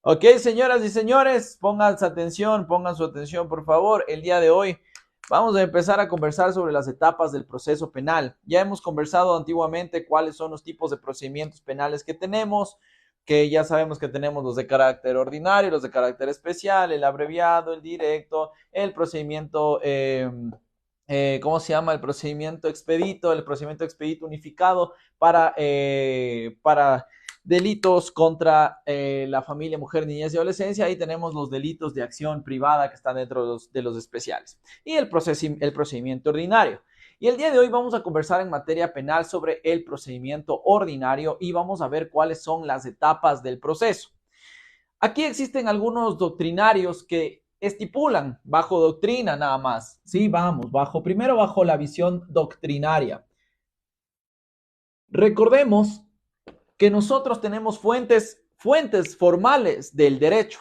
Ok, señoras y señores, pongan su atención, por favor. El día de hoy vamos a empezar a conversar sobre las etapas del proceso penal. Ya hemos conversado antiguamente cuáles son los tipos de procedimientos penales que tenemos, que ya sabemos que tenemos los de carácter ordinario, los de carácter especial, el abreviado, el directo, el procedimiento, ¿cómo se llama? El procedimiento expedito unificado para delitos contra la familia, mujer, niñez y adolescencia. Ahí tenemos los delitos de acción privada que están dentro de los especiales. Y el procedimiento ordinario. Y el día de hoy vamos a conversar en materia penal sobre el procedimiento ordinario y vamos a ver cuáles son las etapas del proceso. Aquí existen algunos doctrinarios que estipulan bajo doctrina nada más. Sí, vamos, primero bajo la visión doctrinaria. Recordemos que nosotros tenemos fuentes formales del derecho.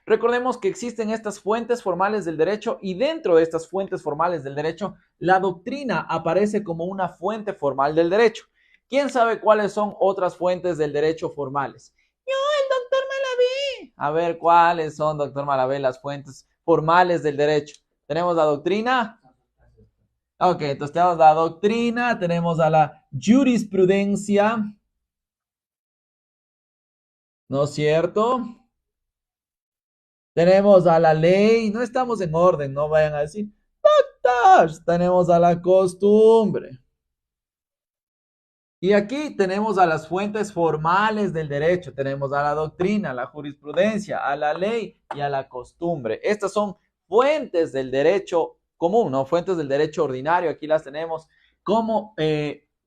Recordemos que existen estas fuentes formales del derecho y dentro de estas fuentes formales del derecho, la doctrina aparece como una fuente formal del derecho. ¿Quién sabe cuáles son otras fuentes del derecho formales? Yo, el doctor Malavé. A ver, ¿cuáles son, doctor Malavé, las fuentes formales del derecho? Tenemos la doctrina. Ok, entonces tenemos la doctrina, tenemos a la jurisprudencia. ¿No es cierto? Tenemos a la ley, no estamos en orden, no vayan a decir, doctor, tenemos a la costumbre. Y aquí tenemos a las fuentes formales del derecho, tenemos a la doctrina, a la jurisprudencia, a la ley y a la costumbre. Estas son fuentes del derecho común, ¿no? Fuentes del derecho ordinario, aquí las tenemos como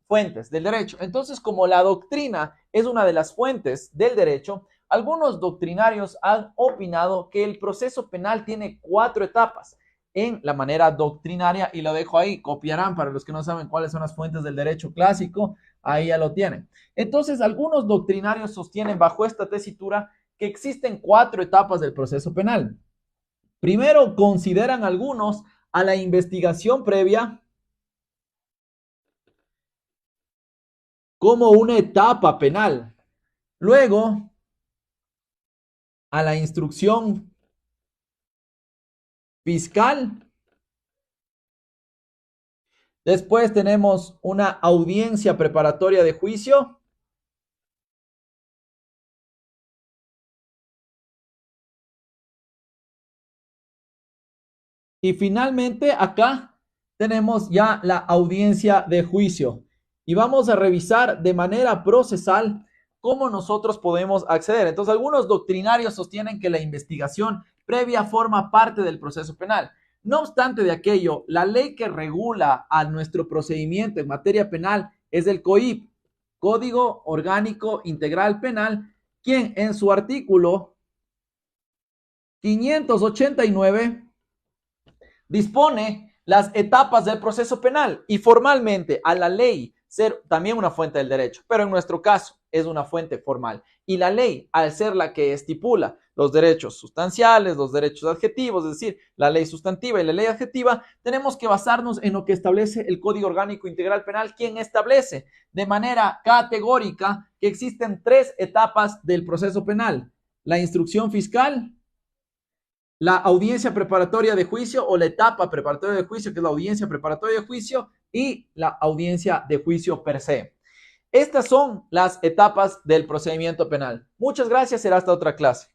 fuentes del derecho. Entonces, como la doctrina es una de las fuentes del derecho, algunos doctrinarios han opinado que el proceso penal tiene 4 etapas en la manera doctrinaria y lo dejo ahí, copiarán para los que no saben cuáles son las fuentes del derecho clásico, ahí ya lo tienen. Entonces, algunos doctrinarios sostienen bajo esta tesitura que existen 4 etapas del proceso penal. Primero, consideran algunos a la investigación previa como una etapa penal. Luego, a la instrucción fiscal. Después tenemos una audiencia preparatoria de juicio. Y finalmente acá tenemos ya la audiencia de juicio. Y vamos a revisar de manera procesal cómo nosotros podemos acceder. Entonces, algunos doctrinarios sostienen que la investigación previa forma parte del proceso penal. No obstante de aquello, la ley que regula a nuestro procedimiento en materia penal es el COIP, Código Orgánico Integral Penal, quien en su artículo 589 dispone las etapas del proceso penal y formalmente a la ley ser también una fuente del derecho, pero en nuestro caso es una fuente formal. Y la ley, al ser la que estipula los derechos sustanciales, los derechos adjetivos, es decir, la ley sustantiva y la ley adjetiva, tenemos que basarnos en lo que establece el Código Orgánico Integral Penal, quien establece de manera categórica que existen 3 etapas del proceso penal: la instrucción fiscal, la audiencia preparatoria de juicio o la etapa preparatoria de juicio, que es la audiencia preparatoria de juicio, y la audiencia de juicio per se. Estas son las etapas del procedimiento penal. Muchas gracias, será hasta otra clase.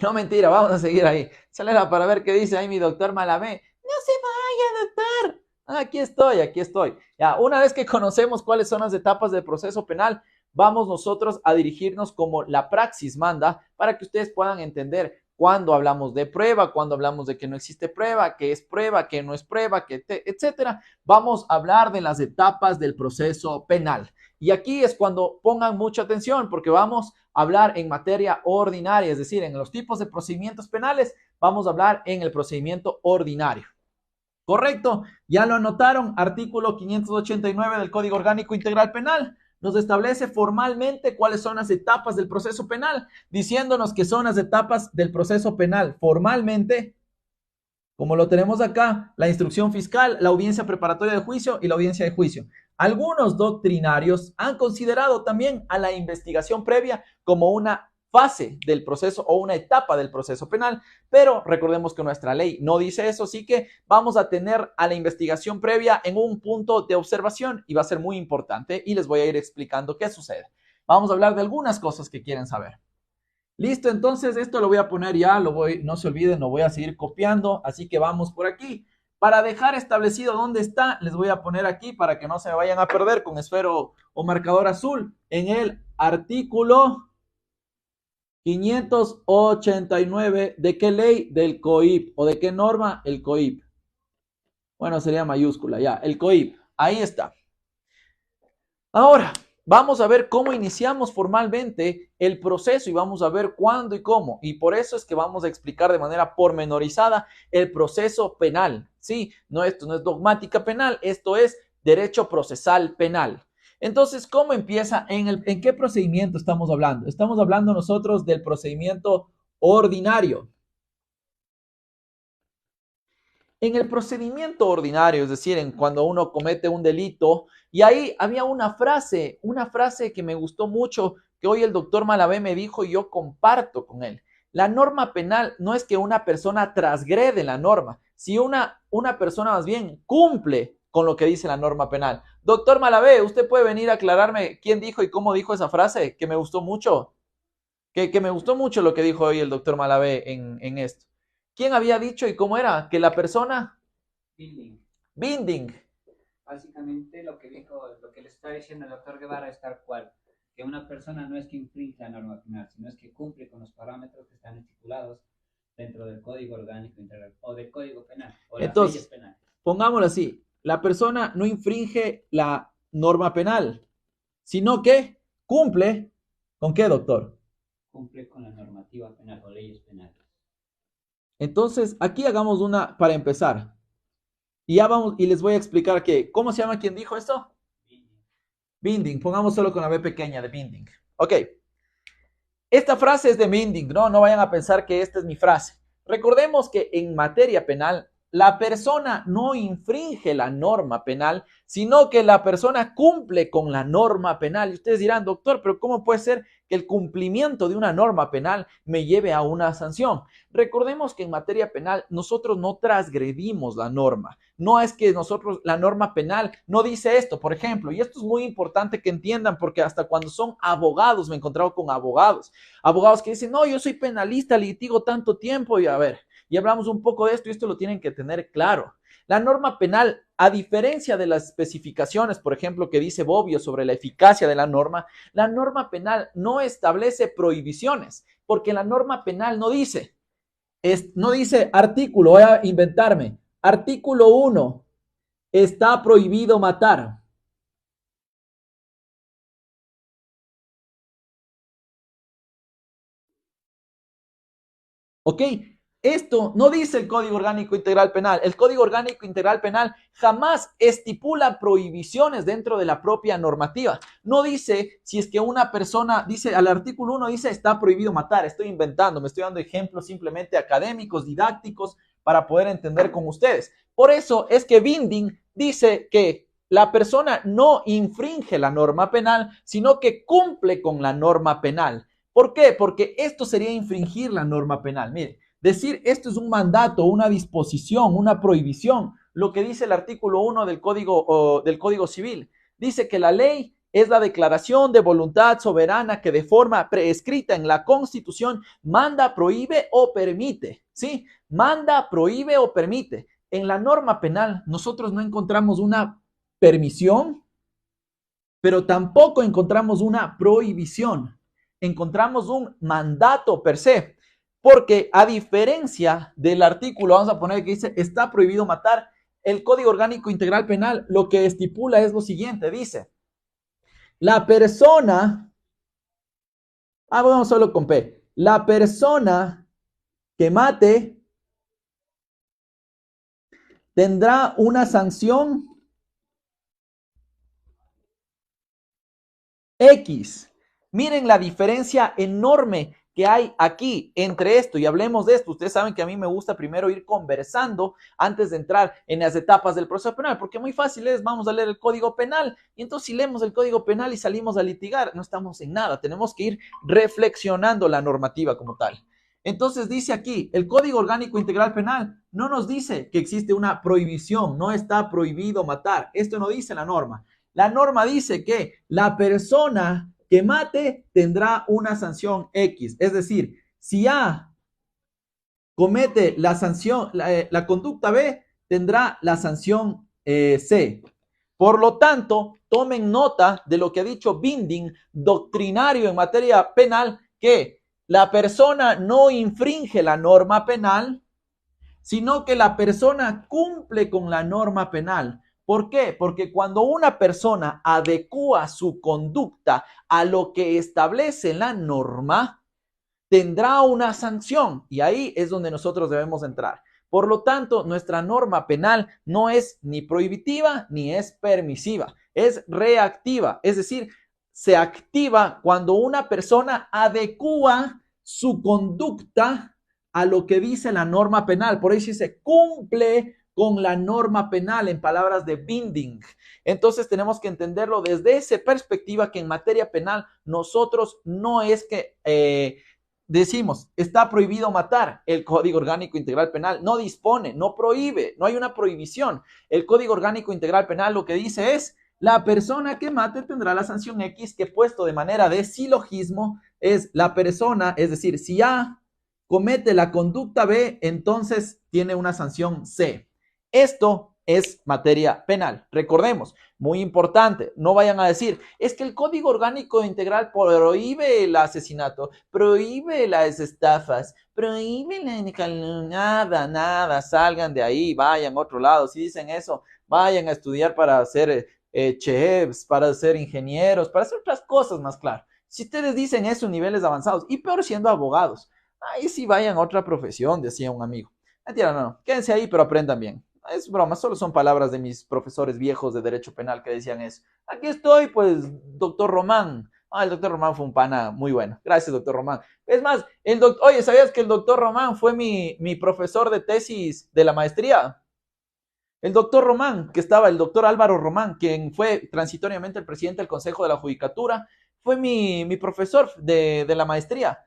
No, mentira, vamos a seguir ahí. Salera para ver qué dice ahí mi doctor Malabé. No se vaya, doctor. Aquí estoy, aquí estoy. Ya, una vez que conocemos cuáles son las etapas del proceso penal, vamos nosotros a dirigirnos como la praxis manda para que ustedes puedan entender cuando hablamos de prueba, cuando hablamos de que no existe prueba, qué es prueba, qué no es prueba, etcétera. Vamos a hablar de las etapas del proceso penal. Y aquí es cuando pongan mucha atención porque vamos a hablar en materia ordinaria, es decir, en los tipos de procedimientos penales, vamos a hablar en el procedimiento ordinario. ¿Correcto? Ya lo anotaron, artículo 589 del Código Orgánico Integral Penal. Nos establece formalmente cuáles son las etapas del proceso penal, diciéndonos que son las etapas del proceso penal formalmente, como lo tenemos acá, la instrucción fiscal, la audiencia preparatoria de juicio y la audiencia de juicio. Algunos doctrinarios han considerado también a la investigación previa como una fase del proceso o una etapa del proceso penal, pero recordemos que nuestra ley no dice eso, así que vamos a tener a la investigación previa en un punto de observación y va a ser muy importante y les voy a ir explicando qué sucede. Vamos a hablar de algunas cosas que quieren saber. Listo, entonces esto lo voy a poner ya, no se olviden, lo voy a seguir copiando, así que vamos por aquí. Para dejar establecido dónde está, les voy a poner aquí para que no se me vayan a perder con esfero o marcador azul en el artículo 589, ¿de qué ley? Del COIP. ¿O de qué norma? El COIP. Bueno, sería mayúscula, ya, el COIP. Ahí está. Ahora, vamos a ver cómo iniciamos formalmente el proceso y vamos a ver cuándo y cómo. Y por eso es que vamos a explicar de manera pormenorizada el proceso penal. Sí, no, esto no es dogmática penal, esto es derecho procesal penal. Entonces, ¿cómo empieza? ¿En qué procedimiento estamos hablando? Estamos hablando nosotros del procedimiento ordinario. En el procedimiento ordinario, es decir, en cuando uno comete un delito, y ahí había una frase que me gustó mucho, que hoy el doctor Malabé me dijo y yo comparto con él. La norma penal no es que una persona transgrede la norma, si una persona más bien cumple con lo que dice la norma penal. Doctor Malabé, ¿usted puede venir a aclararme quién dijo y cómo dijo esa frase? Que me gustó mucho. Que me gustó mucho lo que dijo hoy el doctor Malabé en esto. ¿Quién había dicho y cómo era? Que la persona... Binding. Básicamente lo que dijo, lo que le está diciendo el doctor Guevara es tal cual. Que una persona no es que infringe la norma penal, sino es que cumple con los parámetros que están estipulados dentro del Código Orgánico Integral o del Código Penal o las leyes penales. Pongámoslo así, la persona no infringe la norma penal, sino que cumple, ¿con qué, doctor? Cumple con la normativa penal o leyes penales. Entonces, aquí hagamos una para empezar. Y ya vamos, y les voy a explicar que, ¿cómo se llama quien dijo esto? Binding, pongamos solo con la B pequeña de Binding. Ok. Esta frase es de Binding, no vayan a pensar que esta es mi frase. Recordemos que en materia penal, la persona no infringe la norma penal, sino que la persona cumple con la norma penal. Y ustedes dirán, doctor, pero ¿cómo puede ser que el cumplimiento de una norma penal me lleve a una sanción. Recordemos que en materia penal nosotros no transgredimos la norma. No es que nosotros, la norma penal no dice esto, por ejemplo, y esto es muy importante que entiendan porque hasta cuando son abogados, me he encontrado con abogados que dicen, no, yo soy penalista, litigo tanto tiempo y a ver, y hablamos un poco de esto y esto lo tienen que tener claro. La norma penal, a diferencia de las especificaciones, por ejemplo, que dice Bobbio sobre la eficacia de la norma penal no establece prohibiciones, porque la norma penal no dice artículo, voy a inventarme, artículo 1, está prohibido matar. ¿Ok? Esto no dice el Código Orgánico Integral Penal. El Código Orgánico Integral Penal jamás estipula prohibiciones dentro de la propia normativa. No dice si es que una persona, dice al artículo 1, dice está prohibido matar. Estoy inventando, me estoy dando ejemplos simplemente académicos, didácticos, para poder entender con ustedes. Por eso es que Binding dice que la persona no infringe la norma penal, sino que cumple con la norma penal. ¿Por qué? Porque esto sería infringir la norma penal. Mire, decir esto es un mandato, una disposición, una prohibición, lo que dice el artículo 1 del Código Civil. Dice que la ley es la declaración de voluntad soberana que de forma prescrita en la Constitución manda, prohíbe o permite. ¿Sí? Manda, prohíbe o permite. En la norma penal nosotros no encontramos una permisión, pero tampoco encontramos una prohibición. Encontramos un mandato per se, porque a diferencia del artículo, vamos a poner que dice, está prohibido matar, el Código Orgánico Integral Penal lo que estipula es lo siguiente, dice, la persona, vamos solo con P, la persona que mate tendrá una sanción X. Miren la diferencia enorme que hay aquí entre esto y hablemos de esto. Ustedes saben que a mí me gusta primero ir conversando antes de entrar en las etapas del proceso penal, porque muy fácil es, vamos a leer el Código Penal y entonces si leemos el Código Penal y salimos a litigar, no estamos en nada. Tenemos que ir reflexionando la normativa como tal. Entonces dice aquí, el Código Orgánico Integral Penal no nos dice que existe una prohibición, no está prohibido matar. Esto no dice la norma. La norma dice que la persona que mate tendrá una sanción X. Es decir, si A comete la sanción, la conducta B tendrá la sanción C. Por lo tanto, tomen nota de lo que ha dicho Binding, doctrinario en materia penal, que la persona no infringe la norma penal, sino que la persona cumple con la norma penal. ¿Por qué? Porque cuando una persona adecua su conducta a lo que establece la norma, tendrá una sanción y ahí es donde nosotros debemos entrar. Por lo tanto, nuestra norma penal no es ni prohibitiva ni es permisiva, es reactiva, es decir, se activa cuando una persona adecua su conducta a lo que dice la norma penal. Por eso se cumple con la norma penal en palabras de Binding. Entonces tenemos que entenderlo desde esa perspectiva que en materia penal nosotros no es que decimos, está prohibido matar. El Código Orgánico Integral Penal no dispone, no prohíbe, no hay una prohibición. El Código Orgánico Integral Penal lo que dice es, la persona que mate tendrá la sanción X, que puesto de manera de silogismo es la persona, es decir, si A comete la conducta B, entonces tiene una sanción C. Esto es materia penal. Recordemos, muy importante, no vayan a decir, es que el Código Orgánico Integral prohíbe el asesinato, prohíbe las estafas, prohíbe nada, salgan de ahí, vayan a otro lado. Si dicen eso, vayan a estudiar para ser chefs, para ser ingenieros, para hacer otras cosas más claro. Si ustedes dicen eso en niveles avanzados, y peor siendo abogados, ahí sí vayan a otra profesión, decía un amigo. Mentira, no, quédense ahí, pero aprendan bien. Es broma, solo son palabras de mis profesores viejos de Derecho Penal que decían eso. Aquí estoy, pues, doctor Román. El doctor Román fue un pana muy bueno. Gracias, doctor Román. Es más, oye, ¿sabías que el doctor Román fue mi profesor de tesis de la maestría? El doctor Román, que estaba, el doctor Álvaro Román, quien fue transitoriamente el presidente del Consejo de la Judicatura, fue mi profesor de la maestría.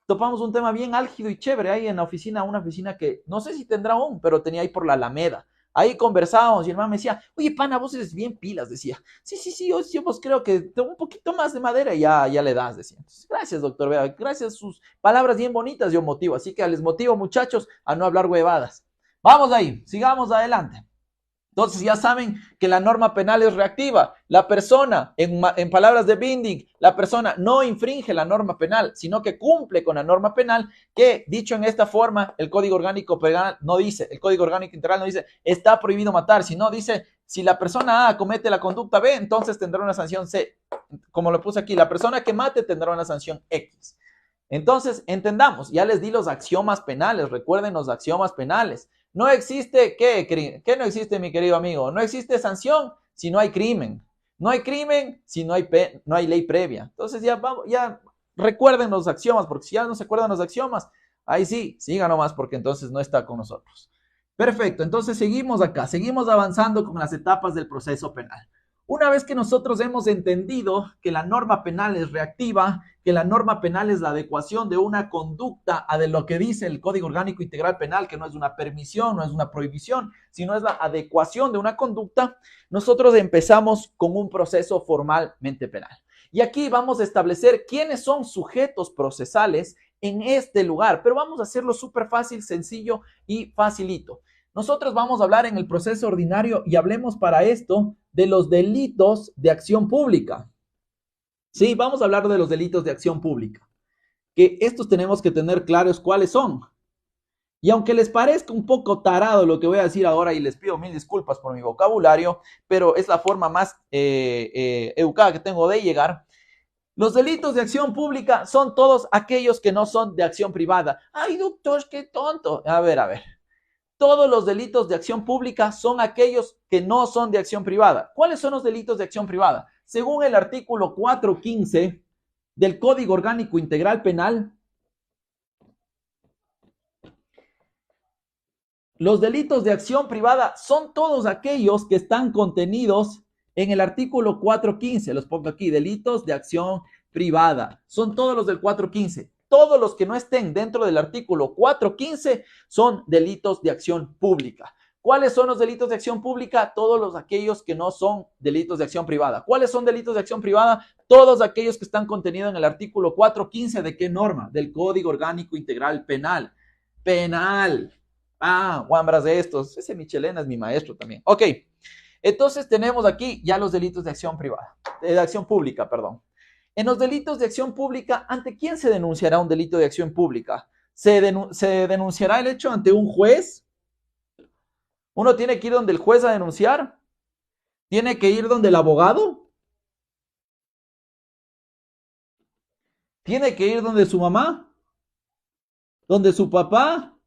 Topamos un tema bien álgido y chévere ahí en la oficina, una oficina que no sé si tendrá aún, pero tenía ahí por la Alameda. Ahí conversábamos y el man me decía, oye, pana, vos eres bien pilas, decía. Sí, sí, sí, yo pues creo que tengo un poquito más de madera y ya le das, decía. Entonces, gracias, doctor, vea, gracias a sus palabras bien bonitas yo motivo. Así que les motivo, muchachos, a no hablar huevadas. Vamos ahí, sigamos adelante. Entonces ya saben que la norma penal es reactiva. La persona, en palabras de Binding, la persona no infringe la norma penal, sino que cumple con la norma penal que, dicho en esta forma, el Código Orgánico Penal no dice, el Código Orgánico Integral no dice, está prohibido matar, sino dice, si la persona A comete la conducta B, entonces tendrá una sanción C. Como lo puse aquí, la persona que mate tendrá una sanción X. Entonces, entendamos, ya les di los axiomas penales, recuerden los axiomas penales. No existe, ¿qué no existe, mi querido amigo? No existe sanción si no hay crimen. No hay crimen si no hay ley previa. Entonces ya recuerden los axiomas, porque si ya no se acuerdan los axiomas, ahí sí, siga nomás, porque entonces no está con nosotros. Perfecto, entonces seguimos acá, seguimos avanzando con las etapas del proceso penal. Una vez que nosotros hemos entendido que la norma penal es reactiva, que la norma penal es la adecuación de una conducta a de lo que dice el Código Orgánico Integral Penal, que no es una permisión, no es una prohibición, sino es la adecuación de una conducta, nosotros empezamos con un proceso formalmente penal. Y aquí vamos a establecer quiénes son sujetos procesales en este lugar, pero vamos a hacerlo súper fácil, sencillo y facilito. Nosotros vamos a hablar en el proceso ordinario y hablemos para esto de los delitos de acción pública. Sí, vamos a hablar de los delitos de acción pública, que estos tenemos que tener claros cuáles son. Y aunque les parezca un poco tarado lo que voy a decir ahora, y les pido mil disculpas por mi vocabulario, pero es la forma más educada que tengo de llegar, los delitos de acción pública son todos aquellos que no son de acción privada. Ay, doctor, qué tonto. A ver. Todos los delitos de acción pública son aquellos que no son de acción privada. ¿Cuáles son los delitos de acción privada? Según el artículo 415 del Código Orgánico Integral Penal, los delitos de acción privada son todos aquellos que están contenidos en el artículo 415. Los pongo aquí, delitos de acción privada. Son todos los del 415. Todos los que no estén dentro del artículo 415 son delitos de acción pública. ¿Cuáles son los delitos de acción pública? Todos los aquellos que no son delitos de acción privada. ¿Cuáles son delitos de acción privada? Todos aquellos que están contenidos en el artículo 415. ¿De qué norma? Del Código Orgánico Integral Penal. Penal. Guambras de estos. Ese Michelena es mi maestro también. Ok. Entonces tenemos aquí ya los delitos de acción privada. De acción pública, perdón. En los delitos de acción pública, ¿ante quién se denunciará un delito de acción pública? ¿Se denunciará el hecho ante un juez? ¿Uno tiene que ir donde el juez a denunciar? ¿Tiene que ir donde el abogado? ¿Tiene que ir donde su mamá? ¿Donde su papá?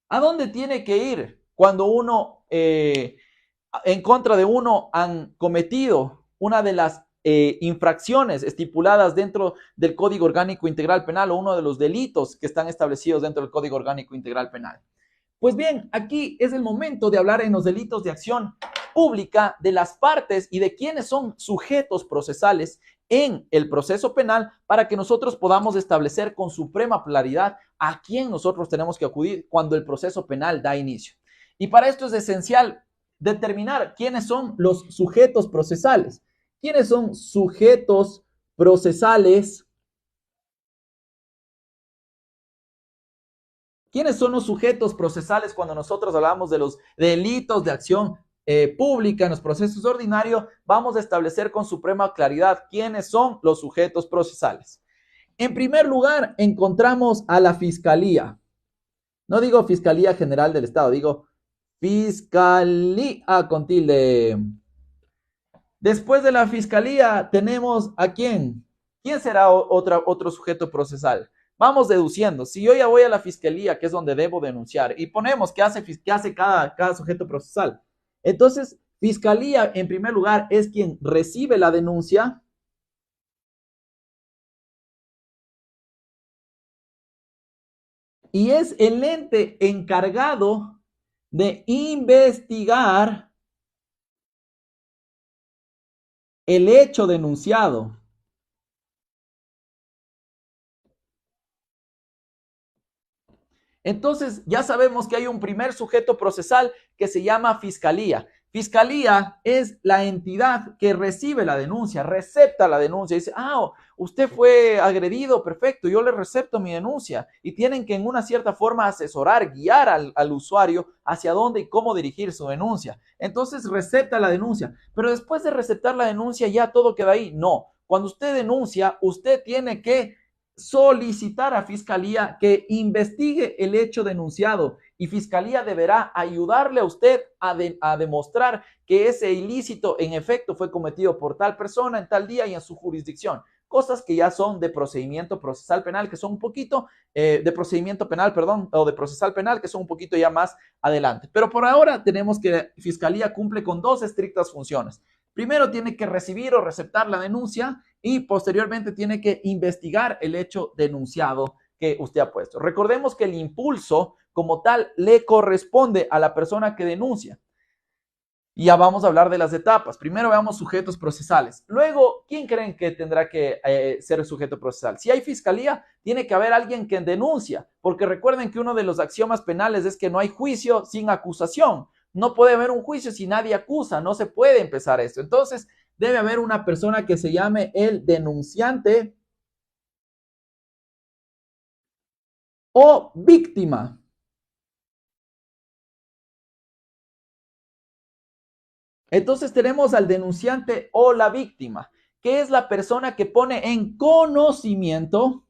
¿A dónde tiene que ir cuando uno, en contra de uno, han cometido una de las infracciones estipuladas dentro del Código Orgánico Integral Penal o uno de los delitos que están establecidos dentro del Código Orgánico Integral Penal? Pues bien, aquí es el momento de hablar en los delitos de acción pública de las partes y de quiénes son sujetos procesales en el proceso penal para que nosotros podamos establecer con suprema claridad a quién nosotros tenemos que acudir cuando el proceso penal da inicio. Y para esto es esencial determinar quiénes son los sujetos procesales. ¿Quiénes son sujetos procesales? ¿Quiénes son los sujetos procesales cuando nosotros hablamos de los delitos de acción pública en los procesos ordinarios? Vamos a establecer con suprema claridad quiénes son los sujetos procesales. En primer lugar, encontramos a la Fiscalía. No digo Fiscalía General del Estado, digo Fiscalía con tilde. Después de la Fiscalía tenemos a quién. ¿Quién será otro sujeto procesal? Vamos deduciendo. Si yo ya voy a la Fiscalía, que es donde debo denunciar, y ponemos qué hace cada sujeto procesal. Entonces, Fiscalía, en primer lugar, es quien recibe la denuncia. Y es el ente encargado de investigar el hecho denunciado. Entonces, ya sabemos que hay un primer sujeto procesal que se llama fiscalía. Fiscalía es la entidad que recibe la denuncia, recepta la denuncia, dice, usted fue agredido, perfecto, yo le recepto mi denuncia. Y tienen que en una cierta forma asesorar, guiar al usuario hacia dónde y cómo dirigir su denuncia. Entonces recepta la denuncia, pero después de receptar la denuncia ya todo queda ahí. No, cuando usted denuncia, usted tiene que solicitar a Fiscalía que investigue el hecho denunciado y Fiscalía deberá ayudarle a usted a demostrar que ese ilícito en efecto fue cometido por tal persona en tal día y en su jurisdicción. Cosas que ya son de procedimiento procesal penal, que son un poquito, de procedimiento penal, perdón, o de procesal penal, que son un poquito ya más adelante. Pero por ahora tenemos que Fiscalía cumple con dos estrictas funciones. Primero tiene que recibir o receptar la denuncia y posteriormente tiene que investigar el hecho denunciado que usted ha puesto. Recordemos que el impulso como tal le corresponde a la persona que denuncia. Y ya vamos a hablar de las etapas. Primero veamos sujetos procesales. Luego, ¿quién creen que tendrá que ser el sujeto procesal? Si hay fiscalía, tiene que haber alguien que denuncia, porque recuerden que uno de los axiomas penales es que no hay juicio sin acusación. No puede haber un juicio si nadie acusa, no se puede empezar esto. Entonces, debe haber una persona que se llame el denunciante o víctima. Entonces tenemos al denunciante o la víctima, que es la persona que pone en conocimiento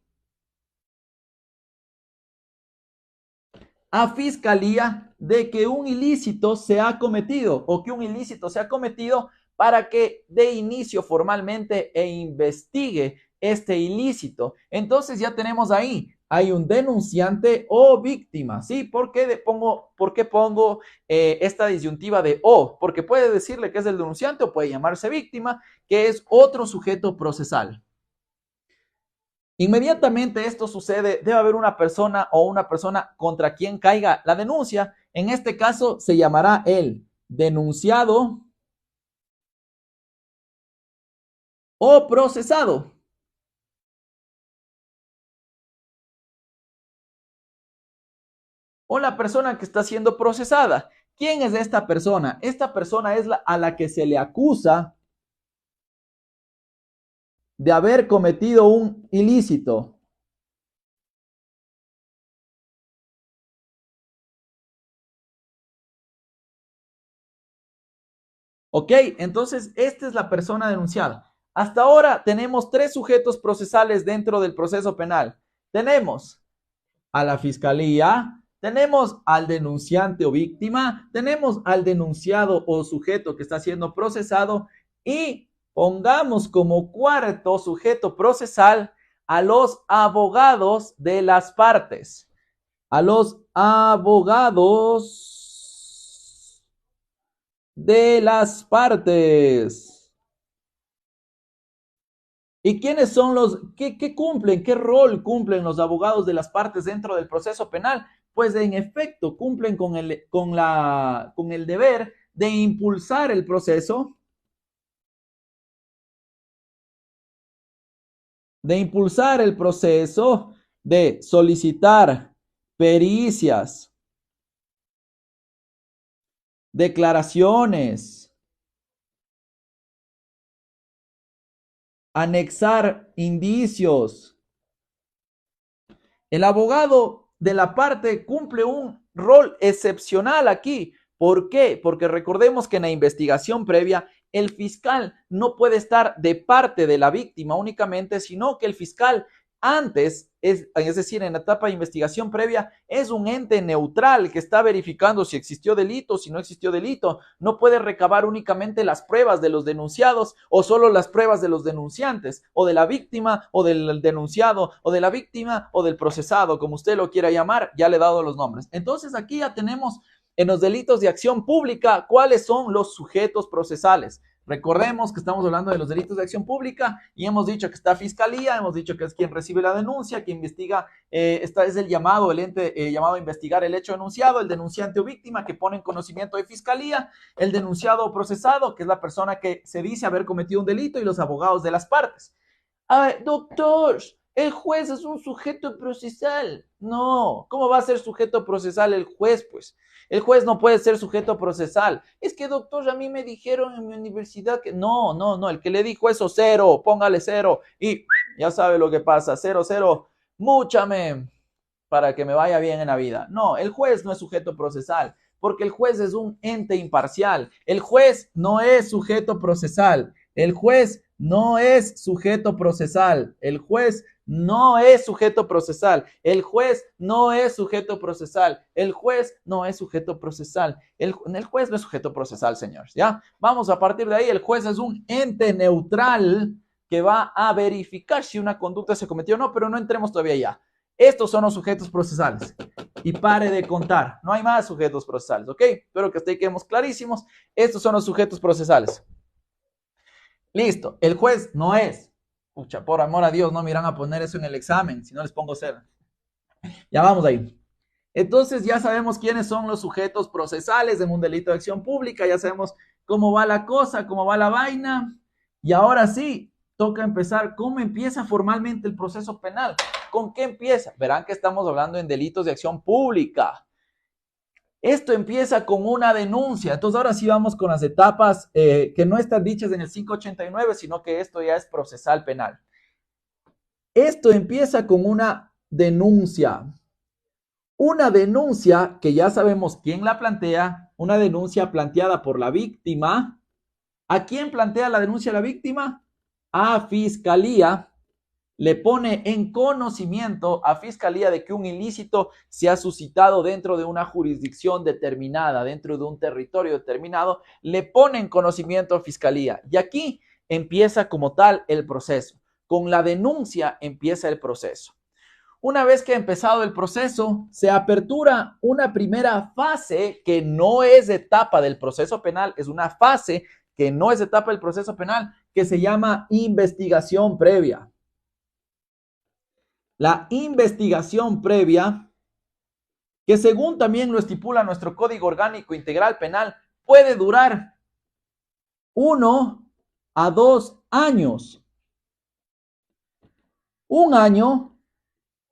a Fiscalía de que un ilícito se ha cometido o que un ilícito se ha cometido para que dé inicio formalmente e investigue este ilícito. Entonces ya tenemos ahí, hay un denunciante o víctima, ¿sí? ¿Por qué pongo esta disyuntiva de o? Porque puede decirle que es el denunciante o puede llamarse víctima, que es otro sujeto procesal. Inmediatamente esto sucede, debe haber una persona o una persona contra quien caiga la denuncia. En este caso se llamará el denunciado o procesado. O la persona que está siendo procesada. ¿Quién es esta persona? Esta persona es a la que se le acusa de haber cometido un ilícito. ¿Ok? Entonces, esta es la persona denunciada. Hasta ahora tenemos tres sujetos procesales dentro del proceso penal. Tenemos a la fiscalía, tenemos al denunciante o víctima, tenemos al denunciado o sujeto que está siendo procesado y pongamos como cuarto sujeto procesal a los abogados de las partes. A los abogados de las partes. ¿Y quiénes son qué cumplen, qué rol cumplen los abogados de las partes dentro del proceso penal? Pues en efecto cumplen con el deber de impulsar el proceso, de solicitar pericias, declaraciones, anexar indicios. El abogado de la parte cumple un rol excepcional aquí. ¿Por qué? Porque recordemos que en la investigación previa el fiscal no puede estar de parte de la víctima únicamente, sino que el fiscal antes, es decir, en la etapa de investigación previa, es un ente neutral que está verificando si existió delito, si no existió delito. No puede recabar únicamente las pruebas de los denunciados o solo las pruebas de los denunciantes, o de la víctima, o del denunciado, o de la víctima, o del procesado, como usted lo quiera llamar, ya le he dado los nombres. Entonces aquí ya tenemos en los delitos de acción pública cuáles son los sujetos procesales. Recordemos que estamos hablando de los delitos de acción pública y hemos dicho que está Fiscalía, hemos dicho que es quien recibe la denuncia, quien investiga, esta es el ente llamado a investigar el hecho denunciado, el denunciante o víctima que pone en conocimiento de Fiscalía, el denunciado o procesado, que es la persona que se dice haber cometido un delito, y los abogados de las partes. Doctor, el juez es un sujeto procesal. No, ¿cómo va a ser sujeto procesal el juez, pues? El juez no puede ser sujeto procesal. Es que, doctor, a mí me dijeron en mi universidad que... No, el que le dijo eso, cero, póngale cero. Y ya sabe lo que pasa, cero, cero, múchame para que me vaya bien en la vida. No, el juez no es sujeto procesal, porque el juez es un ente imparcial. El juez no es sujeto procesal. El juez no es sujeto procesal. El juez no es sujeto procesal. El juez no es sujeto procesal. El juez no es sujeto procesal. El juez no es sujeto procesal, señores. ¿Ya? Vamos a partir de ahí. El juez es un ente neutral que va a verificar si una conducta se cometió o no, pero no entremos todavía allá. Estos son los sujetos procesales. Y pare de contar. No hay más sujetos procesales, ¿ok? Espero que quedemos clarísimos. Estos son los sujetos procesales. Listo. El juez no es. Pucha, por amor a Dios, no me irán a poner eso en el examen, si no les pongo cero. Ya vamos ahí. Entonces ya sabemos quiénes son los sujetos procesales en un delito de acción pública, ya sabemos cómo va la cosa, cómo va la vaina. Y ahora sí, toca empezar. ¿Cómo empieza formalmente el proceso penal? ¿Con qué empieza? Verán que estamos hablando en delitos de acción pública. Esto empieza con una denuncia. Entonces ahora sí vamos con las etapas que no están dichas en el 589, sino que esto ya es procesal penal. Esto empieza con una denuncia. Una denuncia que ya sabemos quién la plantea, una denuncia planteada por la víctima. ¿A quién plantea la denuncia la víctima? A Fiscalía. Le pone en conocimiento a Fiscalía de que un ilícito se ha suscitado dentro de una jurisdicción determinada, dentro de un territorio determinado, le pone en conocimiento a Fiscalía. Y aquí empieza como tal el proceso. Con la denuncia empieza el proceso. Una vez que ha empezado el proceso, se apertura una primera fase que no es etapa del proceso penal, es una fase que no es etapa del proceso penal, que se llama investigación previa. La investigación previa, que según también lo estipula nuestro Código Orgánico Integral Penal, puede durar 1 a 2 años. Un año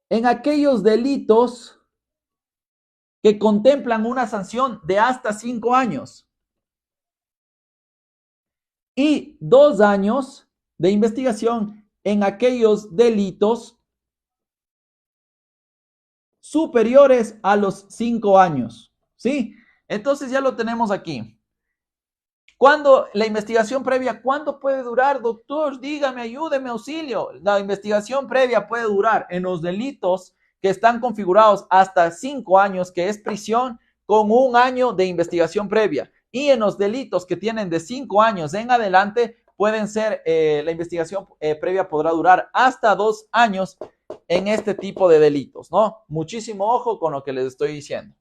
en aquellos delitos que contemplan una sanción de hasta 5 años. Y 2 años de investigación en aquellos delitos superiores a los 5 años. ¿Sí? Entonces ya lo tenemos aquí. ¿Cuándo la investigación previa? ¿Cuándo puede durar, doctor? Dígame, ayúdeme, auxilio. La investigación previa puede durar en los delitos que están configurados hasta 5 años, que es prisión con 1 año de investigación previa. Y en los delitos que tienen de 5 años en adelante, pueden ser, la investigación previa podrá durar hasta 2 años en este tipo de delitos, ¿no? Muchísimo ojo con lo que les estoy diciendo.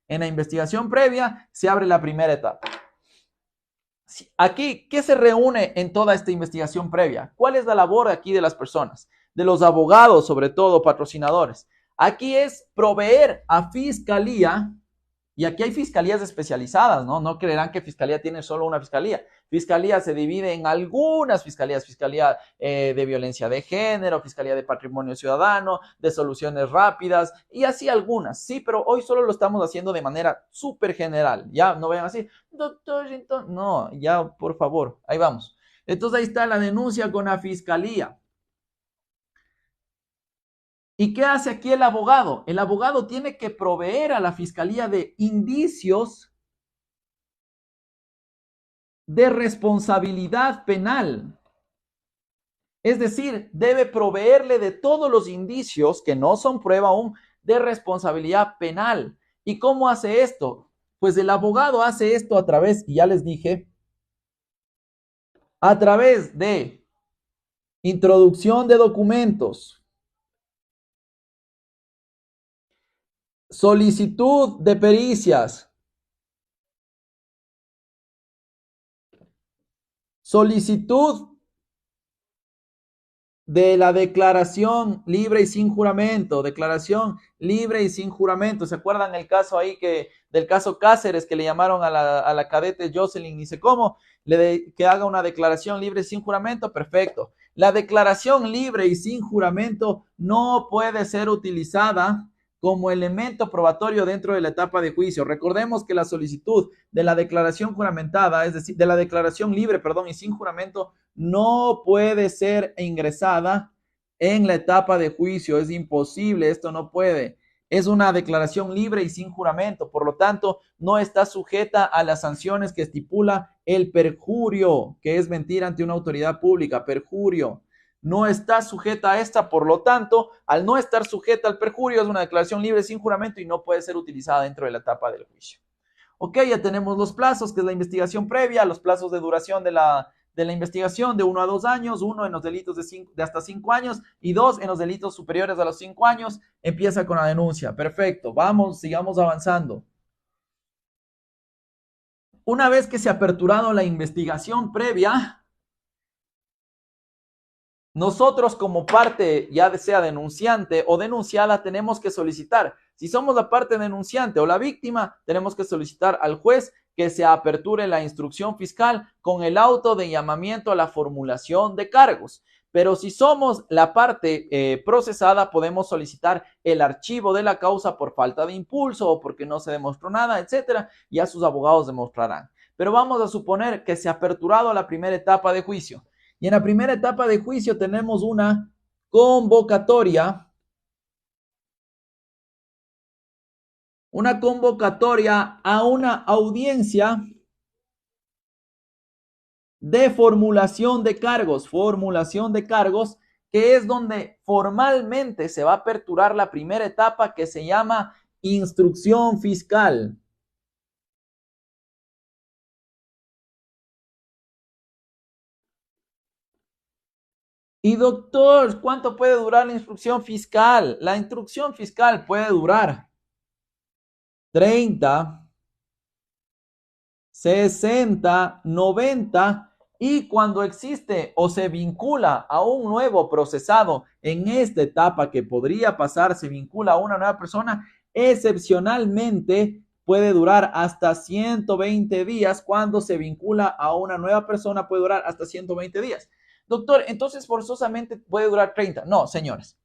En la investigación previa se abre la primera etapa. Aquí, ¿qué se reúne en toda esta investigación previa? ¿Cuál es la labor aquí de las personas? De los abogados, sobre todo, patrocinadores. Aquí es proveer a Fiscalía, y aquí hay fiscalías especializadas, ¿no? No creerán que Fiscalía tiene solo una fiscalía. Fiscalía se divide en algunas fiscalías, Fiscalía de violencia de género, Fiscalía de patrimonio ciudadano, de soluciones rápidas, y así algunas, sí, pero hoy solo lo estamos haciendo de manera súper general, ya, no vayan así, doctor, entonces, no, ya, por favor, ahí vamos. Entonces ahí está la denuncia con la Fiscalía. ¿Y qué hace aquí el abogado? El abogado tiene que proveer a la Fiscalía de indicios de responsabilidad penal. Es decir, debe proveerle de todos los indicios que no son prueba aún de responsabilidad penal. ¿Y cómo hace esto? Pues el abogado hace esto a través, y ya les dije, a través de introducción de documentos, solicitud de pericias, solicitud de la declaración libre y sin juramento, declaración libre y sin juramento. ¿Se acuerdan el caso ahí del caso Cáceres, que le llamaron a la cadete Jocelyn, ni sé cómo, que haga una declaración libre y sin juramento? Perfecto. La declaración libre y sin juramento no puede ser utilizada como elemento probatorio dentro de la etapa de juicio. Recordemos que la solicitud de la declaración juramentada, es decir, de la declaración libre, perdón, y sin juramento, no puede ser ingresada en la etapa de juicio. Es imposible, esto no puede. Es una declaración libre y sin juramento, por lo tanto, no está sujeta a las sanciones que estipula el perjurio, que es mentir ante una autoridad pública, perjurio. No está sujeta a esta, por lo tanto, al no estar sujeta al perjurio, es una declaración libre sin juramento y no puede ser utilizada dentro de la etapa del juicio. Ok, ya tenemos los plazos, que es la investigación previa, los plazos de duración de la investigación de 1 a 2 años, 1 en los delitos de hasta 5 años y 2 en los delitos superiores a los 5 años. Empieza con la denuncia. Perfecto, vamos, sigamos avanzando. Una vez que se ha aperturado la investigación previa, nosotros como parte, ya sea denunciante o denunciada, tenemos que solicitar. Si somos la parte denunciante o la víctima, tenemos que solicitar al juez que se aperture la instrucción fiscal con el auto de llamamiento a la formulación de cargos. Pero si somos la parte procesada, podemos solicitar el archivo de la causa por falta de impulso o porque no se demostró nada, etcétera. Ya sus abogados demostrarán. Pero vamos a suponer que se ha aperturado la primera etapa de juicio. Y en la primera etapa de juicio tenemos una convocatoria a una audiencia de formulación de cargos, que es donde formalmente se va a aperturar la primera etapa que se llama instrucción fiscal. Y doctor, ¿cuánto puede durar la instrucción fiscal? La instrucción fiscal puede durar 30, 60, 90 y cuando existe o se vincula a un nuevo procesado en esta etapa que podría pasar, se vincula a una nueva persona, excepcionalmente puede durar hasta 120 días. Cuando se vincula a una nueva persona puede durar hasta 120 días. Doctor, entonces forzosamente puede durar 30. No, señores.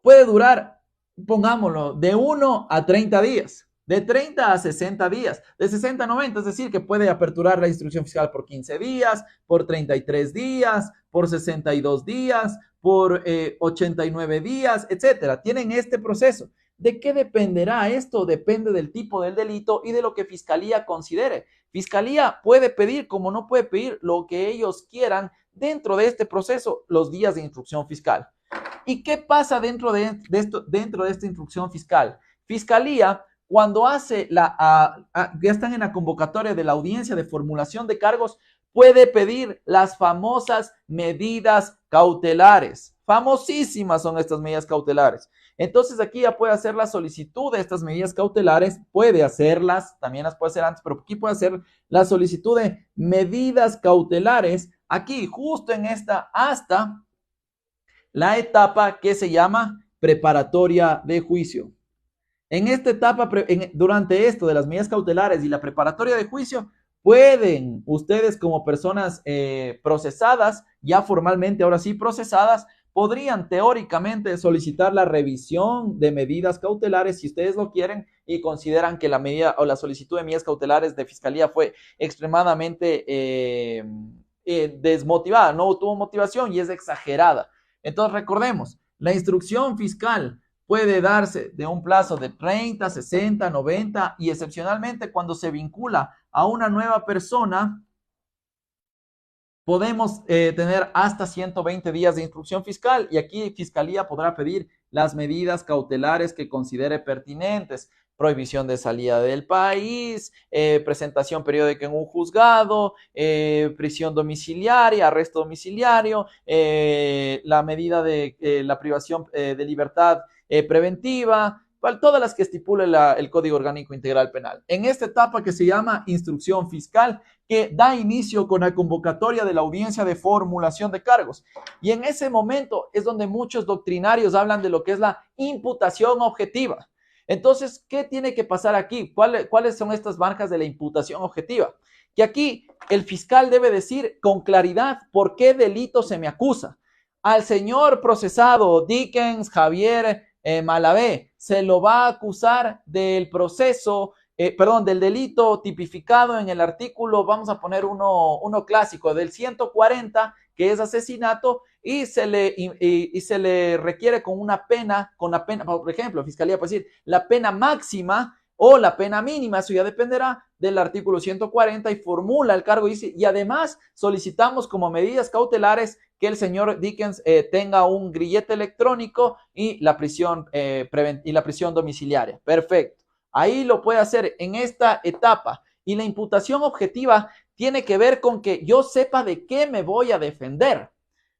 Puede durar, pongámoslo, de 1 a 30 días, de 30 a 60 días, de 60 a 90, es decir, que puede aperturar la instrucción fiscal por 15 días, por 33 días, por 62 días, por 89 días, etcétera. Tienen este proceso. ¿De qué dependerá esto? Depende del tipo del delito y de lo que Fiscalía considere. Fiscalía puede pedir, como no puede pedir, lo que ellos quieran dentro de este proceso, los días de instrucción fiscal. ¿Y qué pasa dentro de esta instrucción fiscal? Fiscalía, cuando hace ya están en la convocatoria de la audiencia de formulación de cargos, puede pedir las famosas medidas cautelares. Famosísimas son estas medidas cautelares. Entonces aquí ya puede hacer la solicitud de estas medidas cautelares, puede hacerlas, también las puede hacer antes, pero aquí puede hacer la solicitud de medidas cautelares, aquí justo en esta, hasta la etapa que se llama preparatoria de juicio. En esta etapa, durante esto de las medidas cautelares y la preparatoria de juicio, pueden ustedes como personas procesadas, ya formalmente, ahora sí procesadas, podrían teóricamente solicitar la revisión de medidas cautelares si ustedes lo quieren y consideran que la medida o la solicitud de medidas cautelares de Fiscalía fue extremadamente desmotivada, no tuvo motivación y es exagerada. Entonces recordemos, la instrucción fiscal puede darse de un plazo de 30, 60, 90 y excepcionalmente cuando se vincula a una nueva persona, podemos tener hasta 120 días de instrucción fiscal y aquí Fiscalía podrá pedir las medidas cautelares que considere pertinentes. Prohibición de salida del país, presentación periódica en un juzgado, prisión domiciliaria, arresto domiciliario, la medida de la privación de libertad preventiva, todas las que estipula el Código Orgánico Integral Penal. En esta etapa que se llama instrucción fiscal, que da inicio con la convocatoria de la audiencia de formulación de cargos. Y en ese momento es donde muchos doctrinarios hablan de lo que es la imputación objetiva. Entonces, ¿qué tiene que pasar aquí? ¿Cuáles son estas marcas de la imputación objetiva? Que aquí el fiscal debe decir con claridad por qué delito se me acusa. al señor procesado Dickens Javier Malavé se lo va a acusar del proceso, del delito tipificado en el artículo, vamos a poner uno clásico, del 140, que es asesinato, y se le requiere con la pena, por ejemplo, Fiscalía puede decir, la pena máxima o la pena mínima, eso ya dependerá del artículo 140, y formula el cargo, y además solicitamos como medidas cautelares que el señor Dickens tenga un grillete electrónico y la prisión domiciliaria. Perfecto. Ahí lo puede hacer en esta etapa. Y la imputación objetiva tiene que ver con que yo sepa de qué me voy a defender.